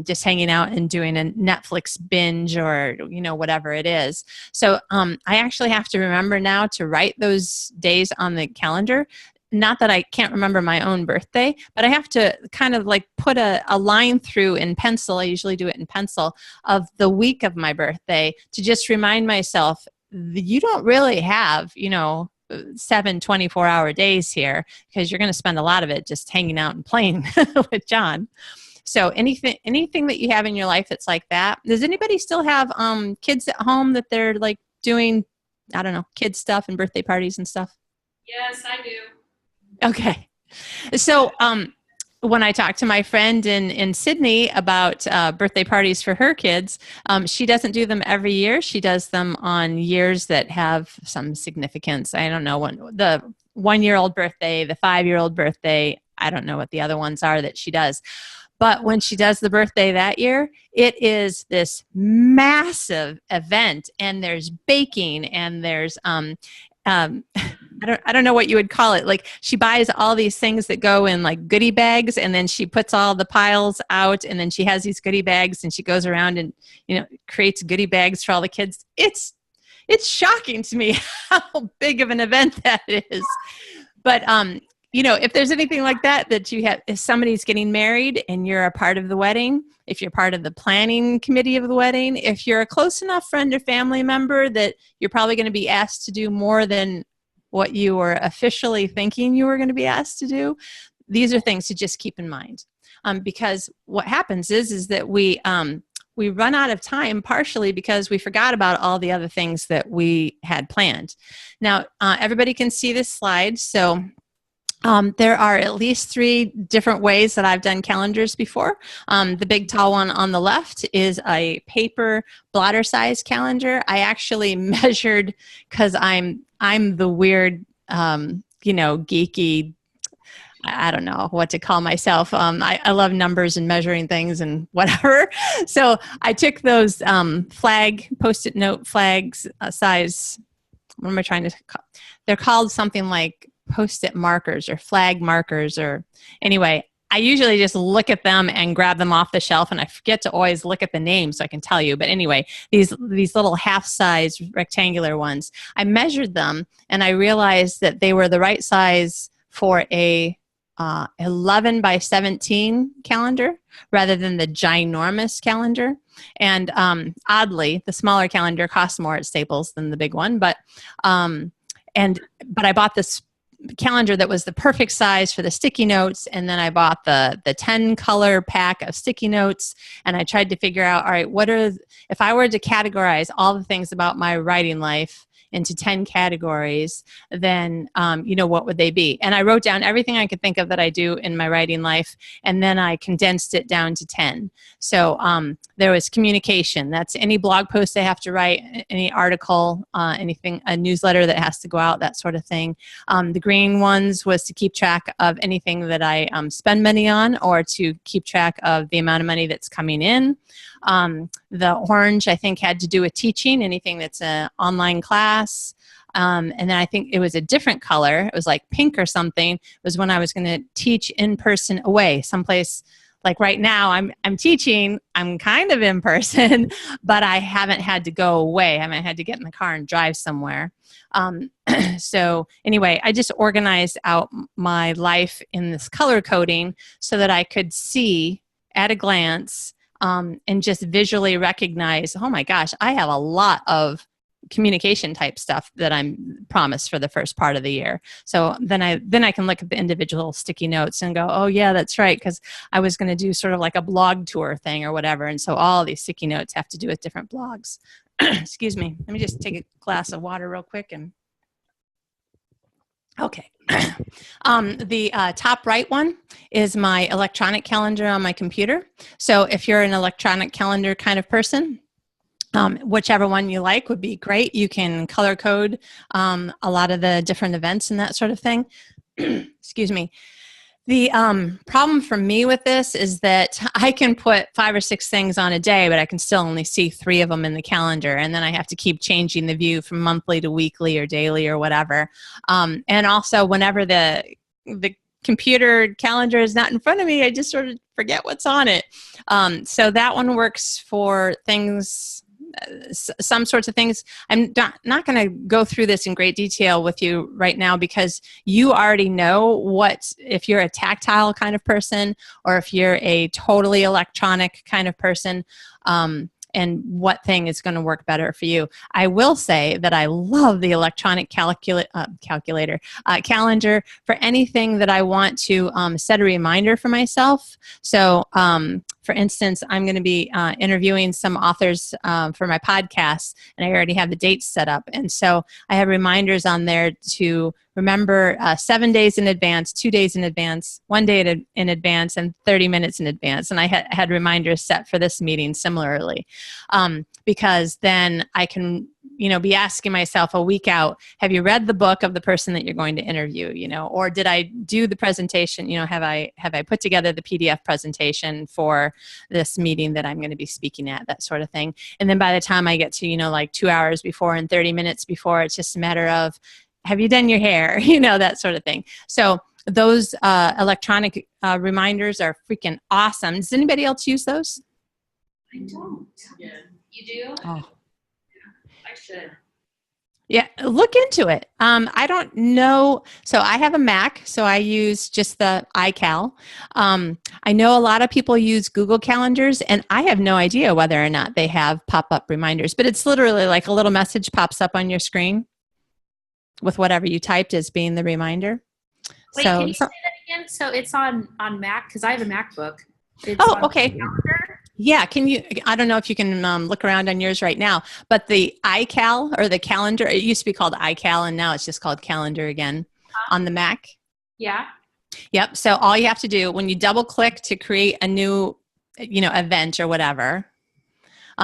just hanging out and doing a Netflix binge or, whatever it is. So I actually have to remember now to write those days on the calendar. Not that I can't remember my own birthday, but I have to kind of like put a line through in pencil. I usually do it in pencil of the week of my birthday to just remind myself, you don't really have, 7 24-hour days here, because you're going to spend a lot of it just hanging out and playing with John. So anything that you have in your life that's like that. Does anybody still have kids at home that they're like doing, I don't know, kid stuff and birthday parties and stuff? Yes, I do. Okay. So, when I talked to my friend in Sydney about birthday parties for her kids, she doesn't do them every year. She does them on years that have some significance. I don't know, the 1-year-old birthday, the 5-year-old birthday. I don't know what the other ones are that she does. But when she does the birthday that year, it is this massive event, and there's baking, and there's I don't know what you would call it. Like, she buys all these things that go in like goodie bags, and then she puts all the piles out, and then she has these goodie bags, and she goes around and, creates goodie bags for all the kids. It's shocking to me how big of an event that is. But if there's anything like that you have, if somebody's getting married and you're a part of the wedding, if you're part of the planning committee of the wedding, if you're a close enough friend or family member that you're probably going to be asked to do more than what you were officially thinking you were going to be asked to do, these are things to just keep in mind. Because what happens is that we run out of time, partially because we forgot about all the other things that we had planned. Now, everybody can see this slide. So there are at least 3 different ways that I've done calendars before. The big tall one on the left is a paper blotter size calendar. I actually measured, because I'm the weird, geeky, I don't know what to call myself. I love numbers and measuring things and whatever. So I took those Post-it note flags size. What am I trying to call? They're called something like Post-it markers or flag markers, or anyway, I usually just look at them and grab them off the shelf, and I forget to always look at the name so I can tell you. But anyway, these little half-size rectangular ones, I measured them, and I realized that they were the right size for a 11 by 17 calendar rather than the ginormous calendar. And oddly, the smaller calendar costs more at Staples than the big one, but I bought this calendar that was the perfect size for the sticky notes, and then I bought the 10 color pack of sticky notes, and I tried to figure out, all right, if I were to categorize all the things about my writing life into 10 categories, then what would they be? And I wrote down everything I could think of that I do in my writing life, and then I condensed it down to 10. So there was communication. That's any blog post I have to write, any article, anything, a newsletter that has to go out, that sort of thing. The green ones was to keep track of anything that I spend money on, or to keep track of the amount of money that's coming in. The orange, I think, had to do with teaching, anything that's an online class. And then I think it was a different color. It was like pink or something. It was when I was going to teach in person away, someplace. Like right now, I'm teaching. I'm kind of in person, but I haven't had to go away. I haven't had to get in the car and drive somewhere. So anyway, I just organized out my life in this color coding so that I could see at a glance and just visually recognize, oh my gosh, I have a lot of communication type stuff that I'm promised for the first part of the year. So then I can look at the individual sticky notes and go, oh yeah, that's right, because I was going to do sort of like a blog tour thing or whatever, and so all these sticky notes have to do with different blogs. Excuse me, let me just take a glass of water real quick. And okay. The top right one is my electronic calendar on my computer. So if you're an electronic calendar kind of person, whichever one you like would be great. You can color code a lot of the different events and that sort of thing. Excuse me. The problem for me with this is that I can put 5 or 6 things on a day, but I can still only see 3 of them in the calendar. And then I have to keep changing the view from monthly to weekly or daily or whatever. And also whenever the computer calendar is not in front of me, I just sort of forget what's on it. So that one works for things, some sorts of things. I'm not going to go through this in great detail with you right now, because you already know if you're a tactile kind of person or if you're a totally electronic kind of person, and what thing is going to work better for you. I will say that I love the electronic calendar for anything that I want to set a reminder for myself. So for instance, I'm going to be interviewing some authors for my podcast, and I already have the dates set up. And so I have reminders on there to remember 7 days in advance, 2 days in advance, 1 day in advance, and 30 minutes in advance. And I had reminders set for this meeting similarly, because then I can be asking myself a week out, have you read the book of the person that you're going to interview, or did I do the presentation, have I put together the PDF presentation for this meeting that I'm going to be speaking at, that sort of thing. And then by the time I get to, like 2 hours before and 30 minutes before, it's just a matter of, have you done your hair, that sort of thing. So those electronic reminders are freaking awesome. Does anybody else use those? I don't. Yeah. You do? Oh. I should. Yeah, look into it. I don't know. So I have a Mac, so I use just the iCal. I know a lot of people use Google Calendars, and I have no idea whether or not they have pop-up reminders, but it's literally like a little message pops up on your screen with whatever you typed as being the reminder. Wait, so, can you say that again? So it's on Mac, because I have a MacBook. It's oh, on okay. the calendar? Yeah, I don't know if you can look around on yours right now, but the iCal or the calendar, it used to be called iCal and now it's just called calendar again on the Mac. Yeah. Yep. So all you have to do when you double click to create a new, event or whatever.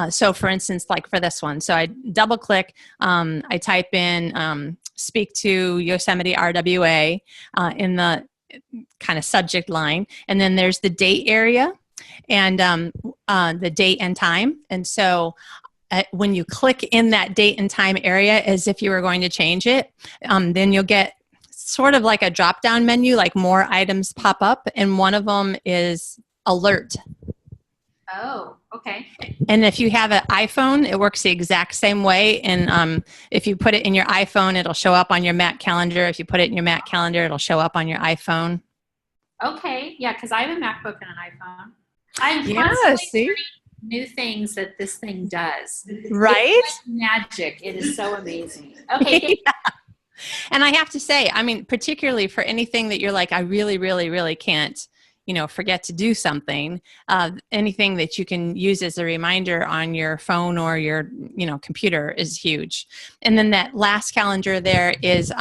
So for instance, like for this one, so I double click, I type in speak to Yosemite RWA in the kind of subject line. And then there's the date area and the date and time. And so when you click in that date and time area as if you were going to change it, then you'll get sort of like a drop-down menu, like more items pop up. And one of them is alert. Oh, okay. And if you have an iPhone, it works the exact same way. And if you put it in your iPhone, it'll show up on your Mac calendar. If you put it in your Mac calendar, it'll show up on your iPhone. Okay. Yeah, because I have a MacBook and an iPhone. I'm Yeah, constantly see? learning new things that this thing does. Right? It's like magic. It is so amazing. Okay. Yeah. And I have to say, I mean, particularly for anything that you're like, I really, really, really can't, forget to do something, anything that you can use as a reminder on your phone or your, computer is huge. And then that last calendar there is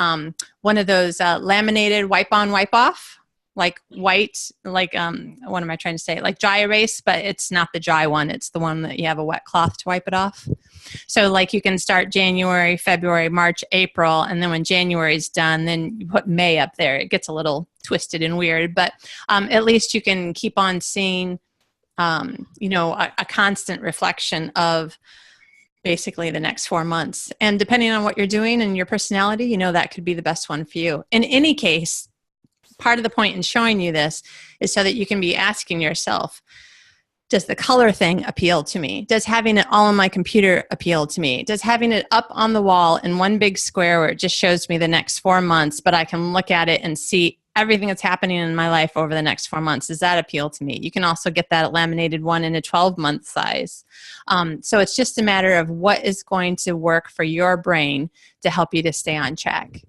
one of those laminated wipe on, wipe off. Like white, like, what am I trying to say? Like dry erase, but it's not the dry one. It's the one that you have a wet cloth to wipe it off. So like you can start January, February, March, April, and then when January is done, then you put May up there. It gets a little twisted and weird, but at least you can keep on seeing, a constant reflection of basically the next 4 months. And depending on what you're doing and your personality, that could be the best one for you. In any case, part of the point in showing you this is so that you can be asking yourself, does the color thing appeal to me? Does having it all on my computer appeal to me? Does having it up on the wall in one big square where it just shows me the next 4 months, but I can look at it and see everything that's happening in my life over the next 4 months, does that appeal to me? You can also get that laminated one in a 12-month size. So it's just a matter of what is going to work for your brain to help you to stay on track.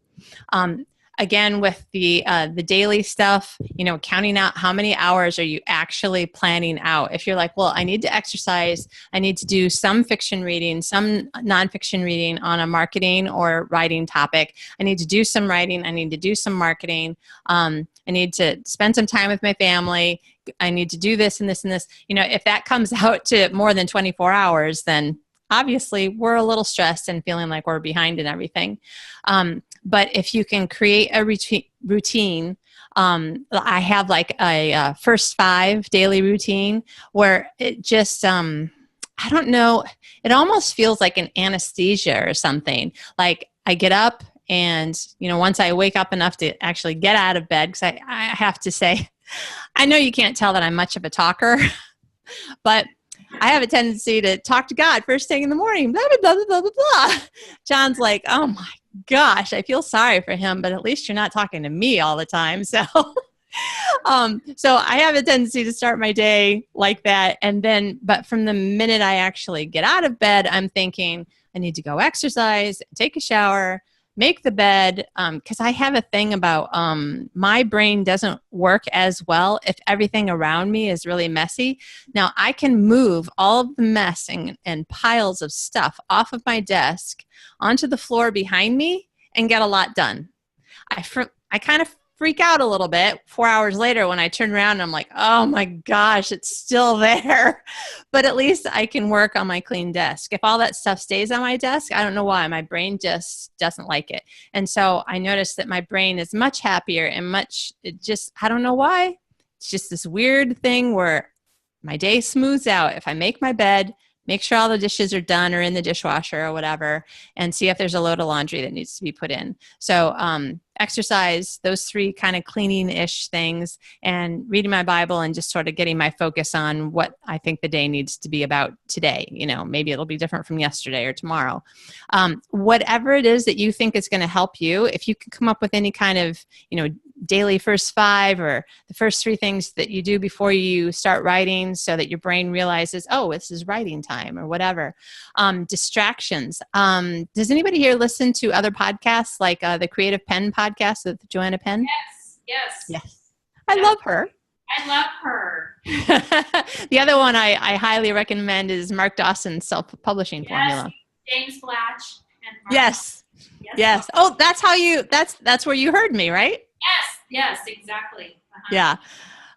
Again, with the daily stuff, counting out how many hours are you actually planning out. If you're like, well, I need to exercise, I need to do some fiction reading, some nonfiction reading on a marketing or writing topic. I need to do some writing. I need to do some marketing. I need to spend some time with my family. I need to do this and this and this. If that comes out to more than 24 hours, then obviously we're a little stressed and feeling like we're behind in everything. But if you can create a routine, I have like a first 5 daily routine where it just, I don't know, it almost feels like an anesthesia or something. Like I get up and, once I wake up enough to actually get out of bed, because I have to say, I know you can't tell that I'm much of a talker, but I have a tendency to talk to God first thing in the morning, blah, blah, blah, blah, blah, blah. John's like, oh my gosh, I feel sorry for him, but at least you're not talking to me all the time. So, so I have a tendency to start my day like that. And then, but from the minute I actually get out of bed, I'm thinking I need to go exercise, take a shower, make the bed, because I have a thing about my brain doesn't work as well if everything around me is really messy. Now, I can move all of the mess and piles of stuff off of my desk onto the floor behind me and get a lot done. I kind of freak out a little bit 4 hours later when I turn around and I'm like, oh my gosh, it's still there. But at least I can work on my clean desk. If all that stuff stays on my desk, I don't know why. My brain just doesn't like it. And so I noticed that my brain is much happier and I don't know why. It's just this weird thing where my day smooths out. If I make my bed, make sure all the dishes are done or in the dishwasher or whatever, and see if there's a load of laundry that needs to be put in. So exercise, those three kind of cleaning-ish things, and reading my Bible and just sort of getting my focus on what I think the day needs to be about today. Maybe it'll be different from yesterday or tomorrow. Whatever it is that you think is going to help you, if you can come up with any kind of, daily first 5 or the first 3 things that you do before you start writing so that your brain realizes, oh, this is writing time or whatever. Distractions. Does anybody here listen to other podcasts like the Creative Pen podcast with Joanna Penn? Yes. I love her. I love her. The other one I highly recommend is Mark Dawson's self-publishing formula. James Blatch and Mark. Yes. Oh, that's where you heard me, right? Yes, exactly. Yeah.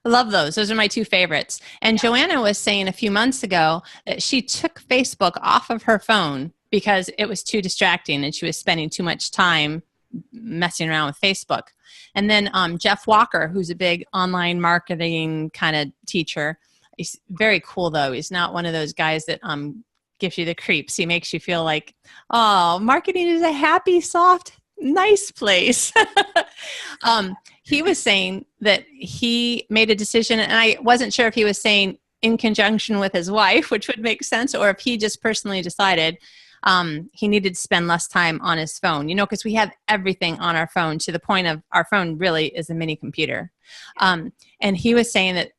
I love those. Those are my 2 favorites. And Joanna was saying a few months ago that she took Facebook off of her phone because it was too distracting and she was spending too much time messing around with Facebook. And then Jeff Walker, who's a big online marketing kind of teacher, he's very cool though. He's not one of those guys that gives you the creeps. He makes you feel like, oh, marketing is a happy, soft, nice place. He was saying that he made a decision, and I wasn't sure if he was saying in conjunction with his wife, which would make sense, or if he just personally decided he needed to spend less time on his phone, because we have everything on our phone to the point of our phone really is a mini computer. And he was saying that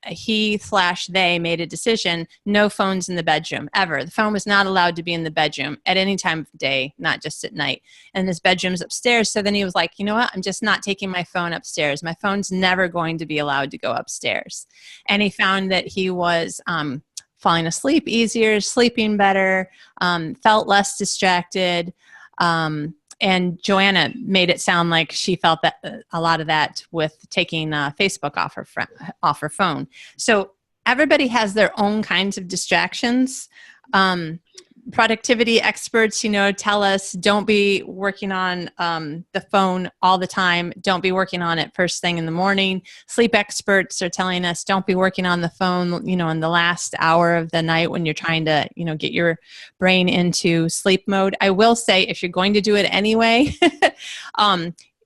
they made a decision, no phones in the bedroom ever. The phone was not allowed to be in the bedroom at any time of day, not just at night. And his bedroom's upstairs. So then he was like, you know what? I'm just not taking my phone upstairs. My phone's never going to be allowed to go upstairs. And he found that he was falling asleep easier, sleeping better, felt less distracted. And Joanna made it sound like she felt that a lot of that with taking Facebook off her phone. So everybody has their own kinds of distractions. Productivity experts, tell us don't be working on the phone all the time. Don't be working on it first thing in the morning. Sleep experts are telling us don't be working on the phone, in the last hour of the night when you're trying to, get your brain into sleep mode. I will say if you're going to do it anyway,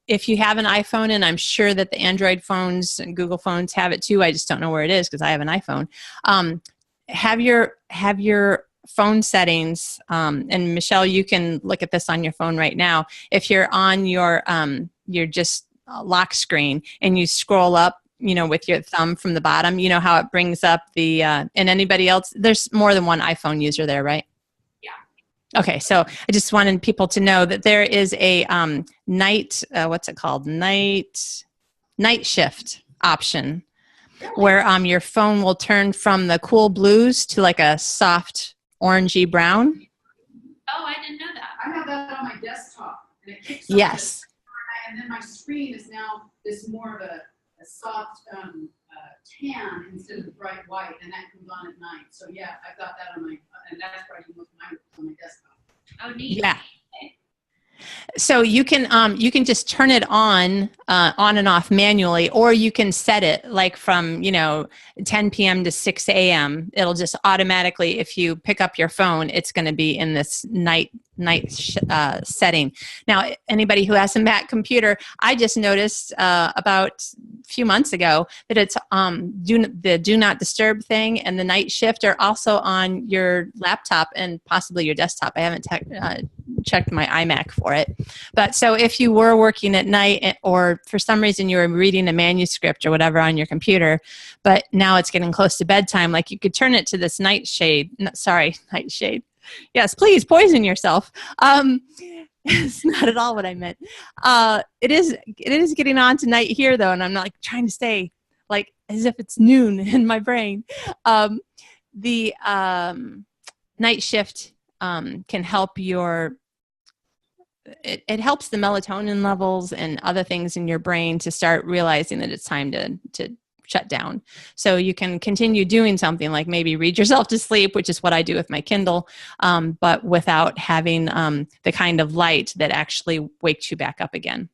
if you have an iPhone, and I'm sure that the Android phones and Google phones have it too, I just don't know where it is because I have an iPhone. Have your phone settings, and Michelle, you can look at this on your phone right now. If you're on your just lock screen and you scroll up, with your thumb from the bottom, how it brings up the, and anybody else, there's more than one iPhone user there, right? Yeah. Okay. So I just wanted people to know that there is a night shift option where your phone will turn from the cool blues to like a soft orangey brown. Oh, I didn't know that. I have that on my desktop. And it kicks Yes. and then my screen is now this more of a soft tan instead of the bright white, and that comes on at night. So yeah, I've got that on and that's probably on my desktop. Oh, neat. Yeah. So you can just turn it on and off manually, or you can set it like from 10 p.m. to 6 a.m. It'll just automatically, if you pick up your phone, it's going to be in this night setting. Now, anybody who has a Mac computer, I just noticed about a few months ago that it's the do not disturb thing and the night shift are also on your laptop and possibly your desktop. I haven't checked my iMac for it. But so if you were working at night or for some reason you were reading a manuscript or whatever on your computer, but now it's getting close to bedtime, like you could turn it to this nightshade. Yes, please poison yourself. It's not at all what I meant. It is getting on tonight here though, and I'm not like trying to stay like as if it's noon in my brain. The night shift can help it helps the melatonin levels and other things in your brain to start realizing that it's time to shut down. So you can continue doing something like maybe read yourself to sleep, which is what I do with my Kindle, but without having the kind of light that actually wakes you back up again.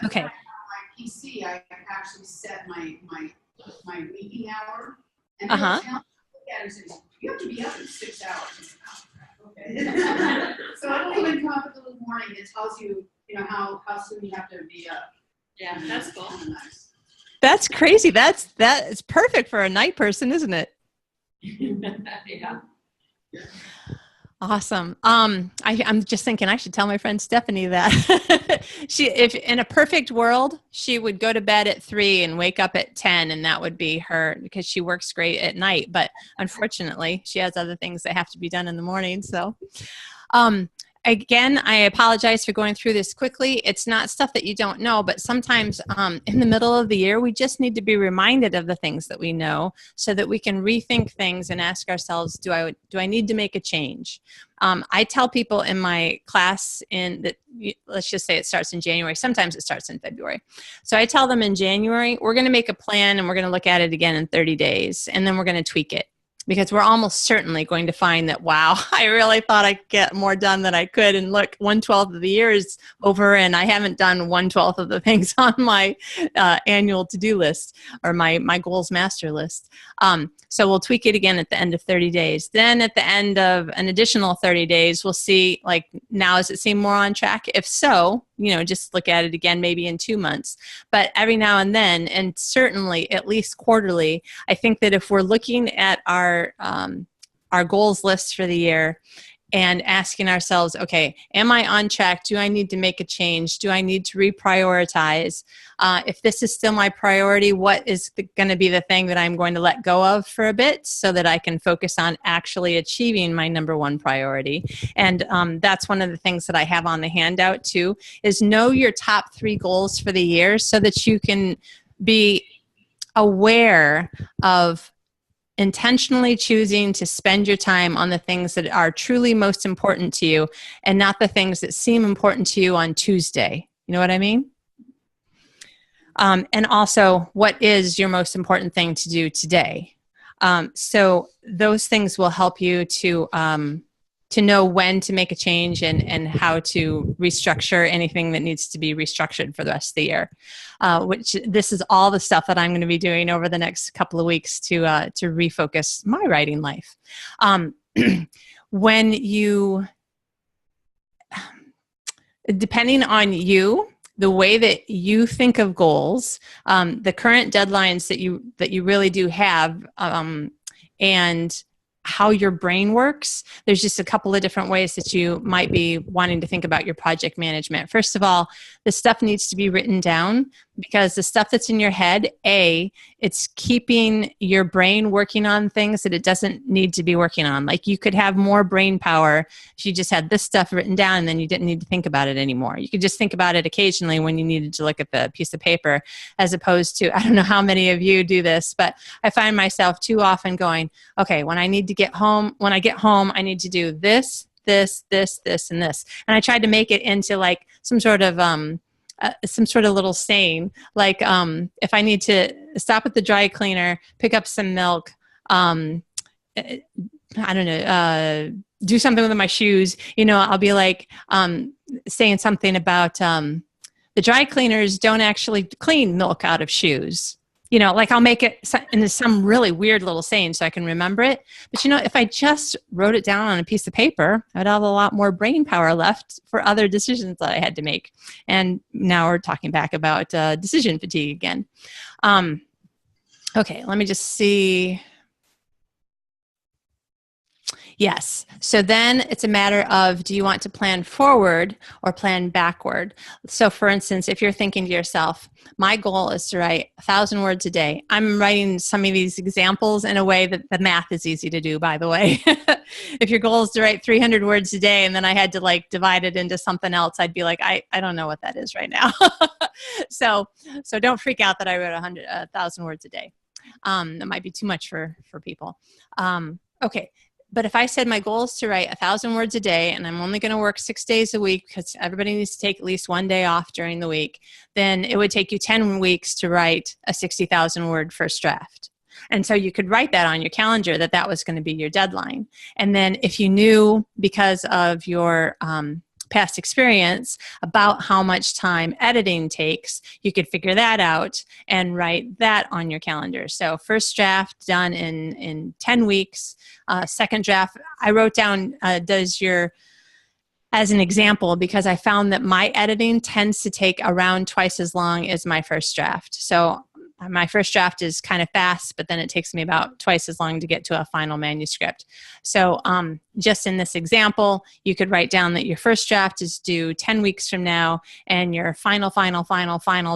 Okay. On my PC, I actually set my waking hour, and it'll tell me, look at it and says, you have to be up in 6 hours. Okay. So it'll even come up in the little morning. It tells you, how soon you have to be up. Yeah, that's cool. Nice. That's crazy. That is perfect for a night person, isn't it? Yeah. Awesome. I'm just thinking I should tell my friend Stephanie that if in a perfect world, she would go to bed at 3 and wake up at 10, and that would be her because she works great at night. But unfortunately, she has other things that have to be done in the morning. So, again, I apologize for going through this quickly. It's not stuff that you don't know, but sometimes in the middle of the year, we just need to be reminded of the things that we know so that we can rethink things and ask ourselves, do I need to make a change? I tell people in my class let's just say it starts in January. Sometimes it starts in February. So I tell them in January, we're going to make a plan and we're going to look at it again in 30 days, and then we're going to tweak it. Because we're almost certainly going to find that, wow, I really thought I'd get more done than I could. And look, 1/12 of the year is over and I haven't done 1/12 of the things on my annual to-do list or my goals master list. So we'll tweak it again at the end of 30 days. Then at the end of an additional 30 days, we'll see, like, now does it seem more on track? If so, just look at it again, maybe in 2 months. But every now and then, and certainly at least quarterly, I think that if we're looking at our goals list for the year and asking ourselves, okay, am I on track? Do I need to make a change? Do I need to reprioritize? If this is still my priority, what is going to be the thing that I'm going to let go of for a bit so that I can focus on actually achieving my number one priority? And that's one of the things that I have on the handout too, is know your top 3 goals for the year so that you can be aware of intentionally choosing to spend your time on the things that are truly most important to you and not the things that seem important to you on Tuesday. You know what I mean? And also, what is your most important thing to do today? So those things will help you to know when to make a change and how to restructure anything that needs to be restructured for the rest of the year. Which this is all the stuff that I'm going to be doing over the next couple of weeks to refocus my writing life. When you, depending on you, the way that you think of goals, the current deadlines that you really do have, and how your brain works, there's just a couple of different ways that you might be wanting to think about your project management. First of all, the stuff needs to be written down because the stuff that's in your head, it's keeping your brain working on things that it doesn't need to be working on. Like you could have more brain power if you just had this stuff written down and then you didn't need to think about it anymore. You could just think about it occasionally when you needed to look at the piece of paper, as opposed to, I don't know how many of you do this, but I find myself too often going, okay, when I get home, I need to do this, this, this, this, and this. And I tried to make it into like some sort of little saying, like if I need to stop at the dry cleaner, pick up some milk, I don't know, do something with my shoes, I'll be like saying something about the dry cleaners don't actually clean milk out of shoes. Like I'll make it into some really weird little saying so I can remember it. But if I just wrote it down on a piece of paper, I'd have a lot more brain power left for other decisions that I had to make. And now we're talking back about decision fatigue again. Okay, let me just see. Yes. So then it's a matter of, do you want to plan forward or plan backward? So for instance, if you're thinking to yourself, my goal is to write 1,000 words a day. I'm writing some of these examples in a way that the math is easy to do, by the way. If your goal is to write 300 words a day and then I had to like divide it into something else, I'd be like, I don't know what that is right now. So don't freak out that I wrote 1,000 words a day. That might be too much for people. Okay. But if I said my goal is to write 1,000 words a day and I'm only going to work 6 days a week because everybody needs to take at least one day off during the week, then it would take you 10 weeks to write a 60,000 word first draft. And so you could write that on your calendar that was going to be your deadline. And then if you knew, because of your past experience, about how much time editing takes, you could figure that out and write that on your calendar. So first draft done in 10 weeks. Second draft, I wrote down as an example, because I found that my editing tends to take around twice as long as my first draft. So my first draft is kind of fast, but then it takes me about twice as long to get to a final manuscript. So just in this example, you could write down that your first draft is due 10 weeks from now, and your final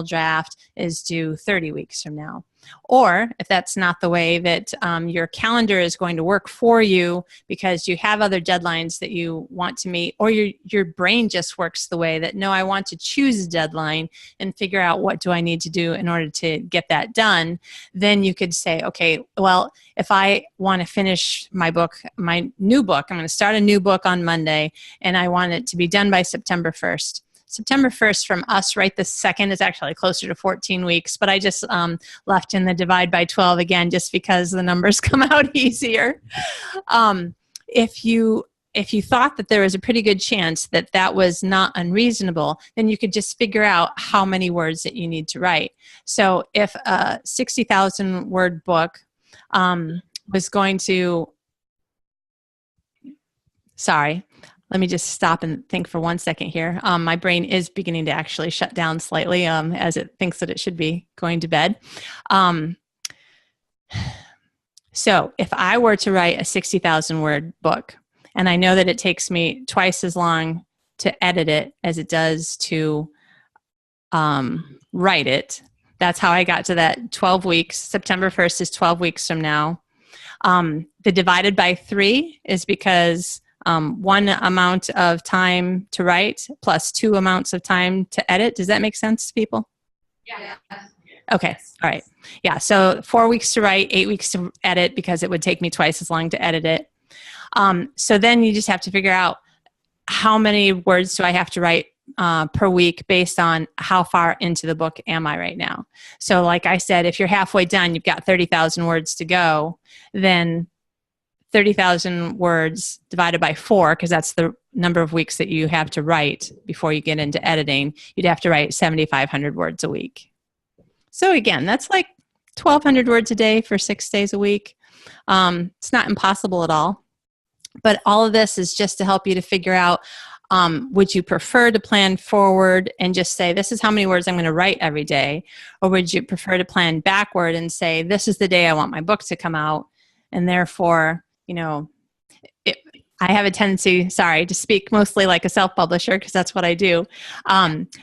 draft is due 30 weeks from now. Or if that's not the way that your calendar is going to work for you because you have other deadlines that you want to meet, or your brain just works the way that, no, I want to choose a deadline and figure out what do I need to do in order to get that done, then you could say, okay, well, if I want to finish my book, my new book, I'm going to start a new book on Monday, and I want it to be done by September 1st. September 1st from us right this second is actually closer to 14 weeks, but I just left in the divide by 12 again, just because the numbers come out easier. If you thought that there was a pretty good chance that was not unreasonable, then you could just figure out how many words that you need to write. So if a 60,000 word book was going to, sorry, let me just stop and think for 1 second here. My brain is beginning to actually shut down slightly as it thinks that it should be going to bed. So if I were to write a 60,000 word book, and I know that it takes me twice as long to edit it as it does to write it, that's how I got to that 12 weeks. September 1st is 12 weeks from now. The divided by 3 is because one amount of time to write plus 2 amounts of time to edit. Does that make sense to people? Yeah. Okay. All right. Yeah. So 4 weeks to write, 8 weeks to edit, because it would take me twice as long to edit it. So then you just have to figure out how many words do I have to write per week based on how far into the book am I right now. So like I said, if you're halfway done, you've got 30,000 words to go, then 30,000 words divided by 4, because that's the number of weeks that you have to write before you get into editing, you'd have to write 7,500 words a week. So again, that's like 1,200 words a day for 6 days a week. It's not impossible at all. But all of this is just to help you to figure out, would you prefer to plan forward and just say, this is how many words I'm going to write every day? Or would you prefer to plan backward and say, this is the day I want my book to come out, and therefore, you know, I have a tendency, to speak mostly like a self-publisher, because that's what I do.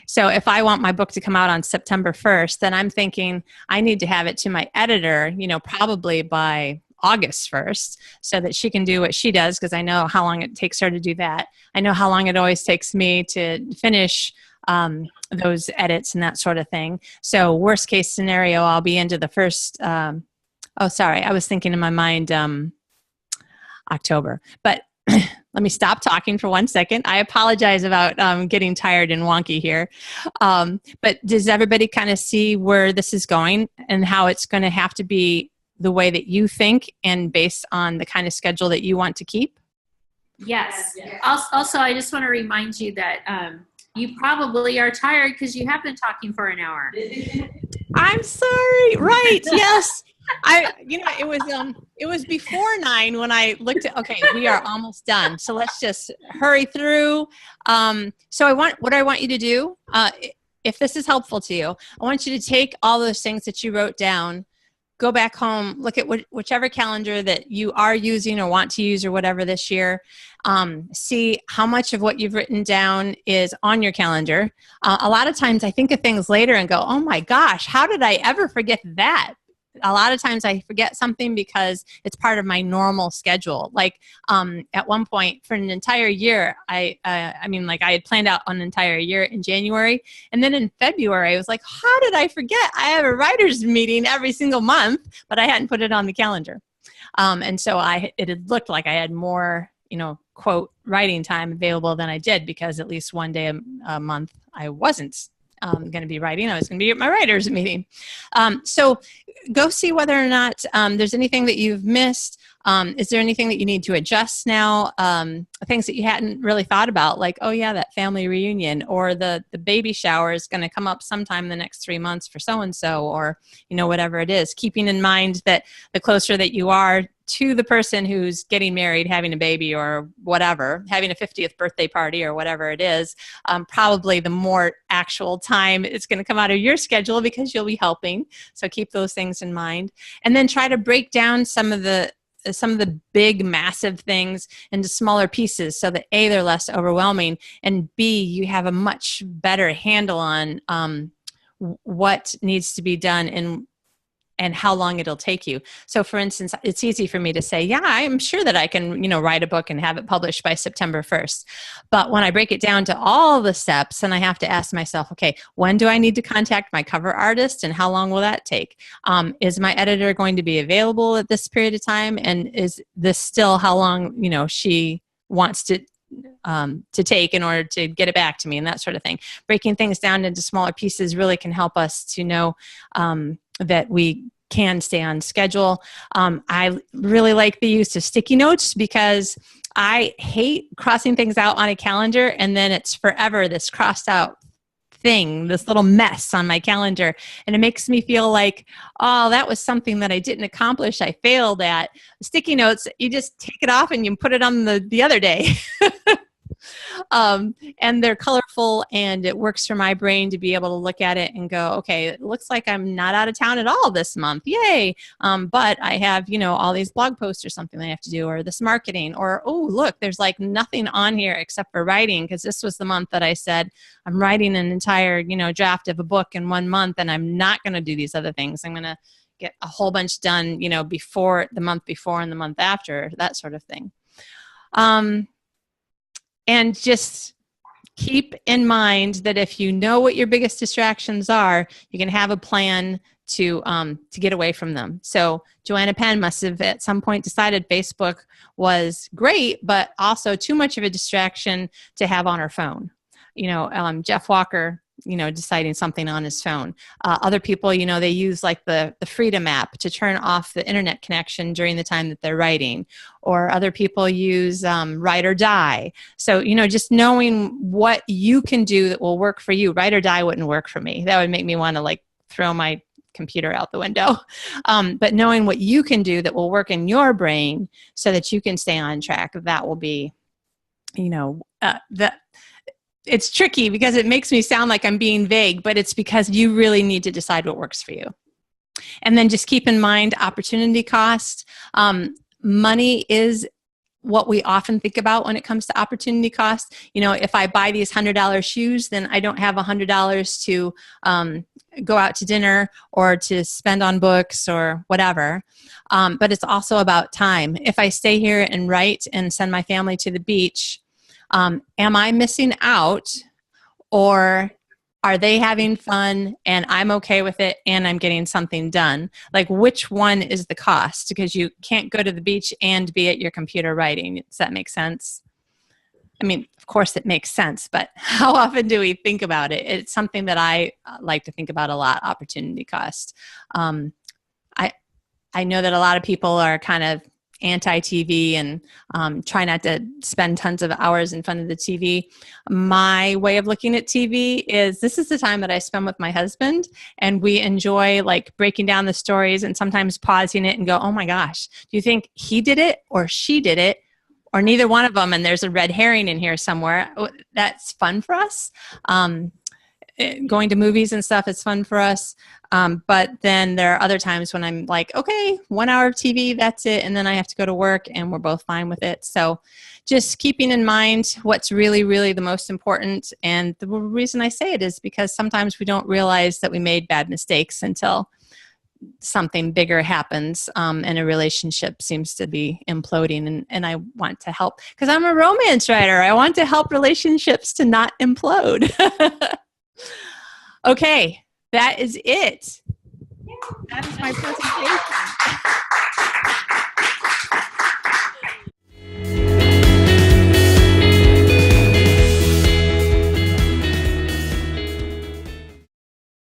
So if I want my book to come out on September 1st, then I'm thinking I need to have it to my editor, probably by August 1st, so that she can do what she does, because I know how long it takes her to do that. I know how long it always takes me to finish those edits and that sort of thing. So worst case scenario, I'll be into the first, I was thinking in my mind October. But let me stop talking for 1 second. I apologize about getting tired and wonky here. But does everybody kind of see where this is going and how it's going to have to be the way that you think and based on the kind of schedule that you want to keep? Yes. Also, I just want to remind you that you probably are tired because you have been talking for an hour. I'm sorry. Right. Yes. It was before 9 when I looked at, okay, we are almost done. So let's just hurry through. So what I want you to do, if this is helpful to you, I want you to take all those things that you wrote down go back home, look at whichever calendar that you are using or want to use or whatever this year. See how much of what you've written down is on your calendar. A lot of times I think of things later and go, oh my gosh, how did I ever forget that? A lot of times I forget something because it's part of my normal schedule. Like at one point for an entire year, I had planned out an entire year in January. And then in February, I was like, how did I forget? I have a writer's meeting every single month, but I hadn't put it on the calendar. And so it had looked like I had more, quote, writing time available than I did, because at least one day a month I wasn't going to be writing. I was going to be at my writer's meeting. So go see whether or not there's anything that you've missed. Is there anything that you need to adjust now? Things that you hadn't really thought about, like, oh yeah, that family reunion, or the baby shower is going to come up sometime in the next 3 months for so-and-so, or, whatever it is. Keeping in mind that the closer that you are to the person who's getting married, having a baby, or whatever, having a 50th birthday party or whatever it is, probably the more actual time it's going to come out of your schedule because you'll be helping. So keep those things in mind. And then try to break down some of the big, massive things into smaller pieces so that A, they're less overwhelming, and B, you have a much better handle on what needs to be done and how long it'll take you. So for instance, it's easy for me to say, yeah, I'm sure that I can, write a book and have it published by September 1st. But when I break it down to all the steps, and I have to ask myself, okay, when do I need to contact my cover artist and how long will that take? Is my editor going to be available at this period of time? And is this still how long, she wants to take in order to get it back to me, and that sort of thing. Breaking things down into smaller pieces really can help us to know that we can stay on schedule. I really like the use of sticky notes because I hate crossing things out on a calendar and then it's forever this crossed out thing, this little mess on my calendar. And it makes me feel like, oh, that was something that I didn't accomplish. I failed at. Sticky notes, you just take it off and you put it on the other day. And they're colorful, and it works for my brain to be able to look at it and go, okay, it looks like I'm not out of town at all this month. Yay. But I have, all these blog posts or something I have to do, or this marketing, or, oh, look, there's like nothing on here except for writing, because this was the month that I said I'm writing an entire, draft of a book in 1 month, and I'm not going to do these other things. I'm going to get a whole bunch done, before the month before and the month after, that sort of thing. And just keep in mind that if you know what your biggest distractions are, you can have a plan to get away from them. So Joanna Penn must have at some point decided Facebook was great, but also too much of a distraction to have on her phone. Jeff Walker, deciding something on his phone. Other people, they use like the Freedom app to turn off the internet connection during the time that they're writing. Or other people use Write or Die. So, just knowing what you can do that will work for you. Write or Die wouldn't work for me. That would make me want to like throw my computer out the window. But knowing what you can do that will work in your brain so that you can stay on track, that will be, it's tricky because it makes me sound like I'm being vague, but it's because you really need to decide what works for you. And then just keep in mind opportunity cost. Money is what we often think about when it comes to opportunity cost. If I buy these $100 shoes, then I don't have $100 to go out to dinner or to spend on books or whatever. But it's also about time. If I stay here and write and send my family to the beach, am I missing out, or are they having fun and I'm okay with it and I'm getting something done? Like, which one is the cost? Because you can't go to the beach and be at your computer writing. Does that make sense? I mean, of course it makes sense, but how often do we think about it? It's something that I like to think about a lot, opportunity cost. I know that a lot of people are kind of anti-TV and try not to spend tons of hours in front of the TV. My way of looking at TV is this is the time that I spend with my husband, and we enjoy like breaking down the stories and sometimes pausing it and go, oh my gosh, do you think he did it or she did it or neither one of them, and there's a red herring in here somewhere? That's fun for us. going to movies and stuff is fun for us. But then there are other times when I'm like, okay, 1 hour of TV, that's it. And then I have to go to work, and we're both fine with it. So just keeping in mind what's really, really the most important. And the reason I say it is because sometimes we don't realize that we made bad mistakes until something bigger happens, and a relationship seems to be imploding. And I want to help, because I'm a romance writer. I want to help relationships to not implode. Okay, that is it. That is my presentation.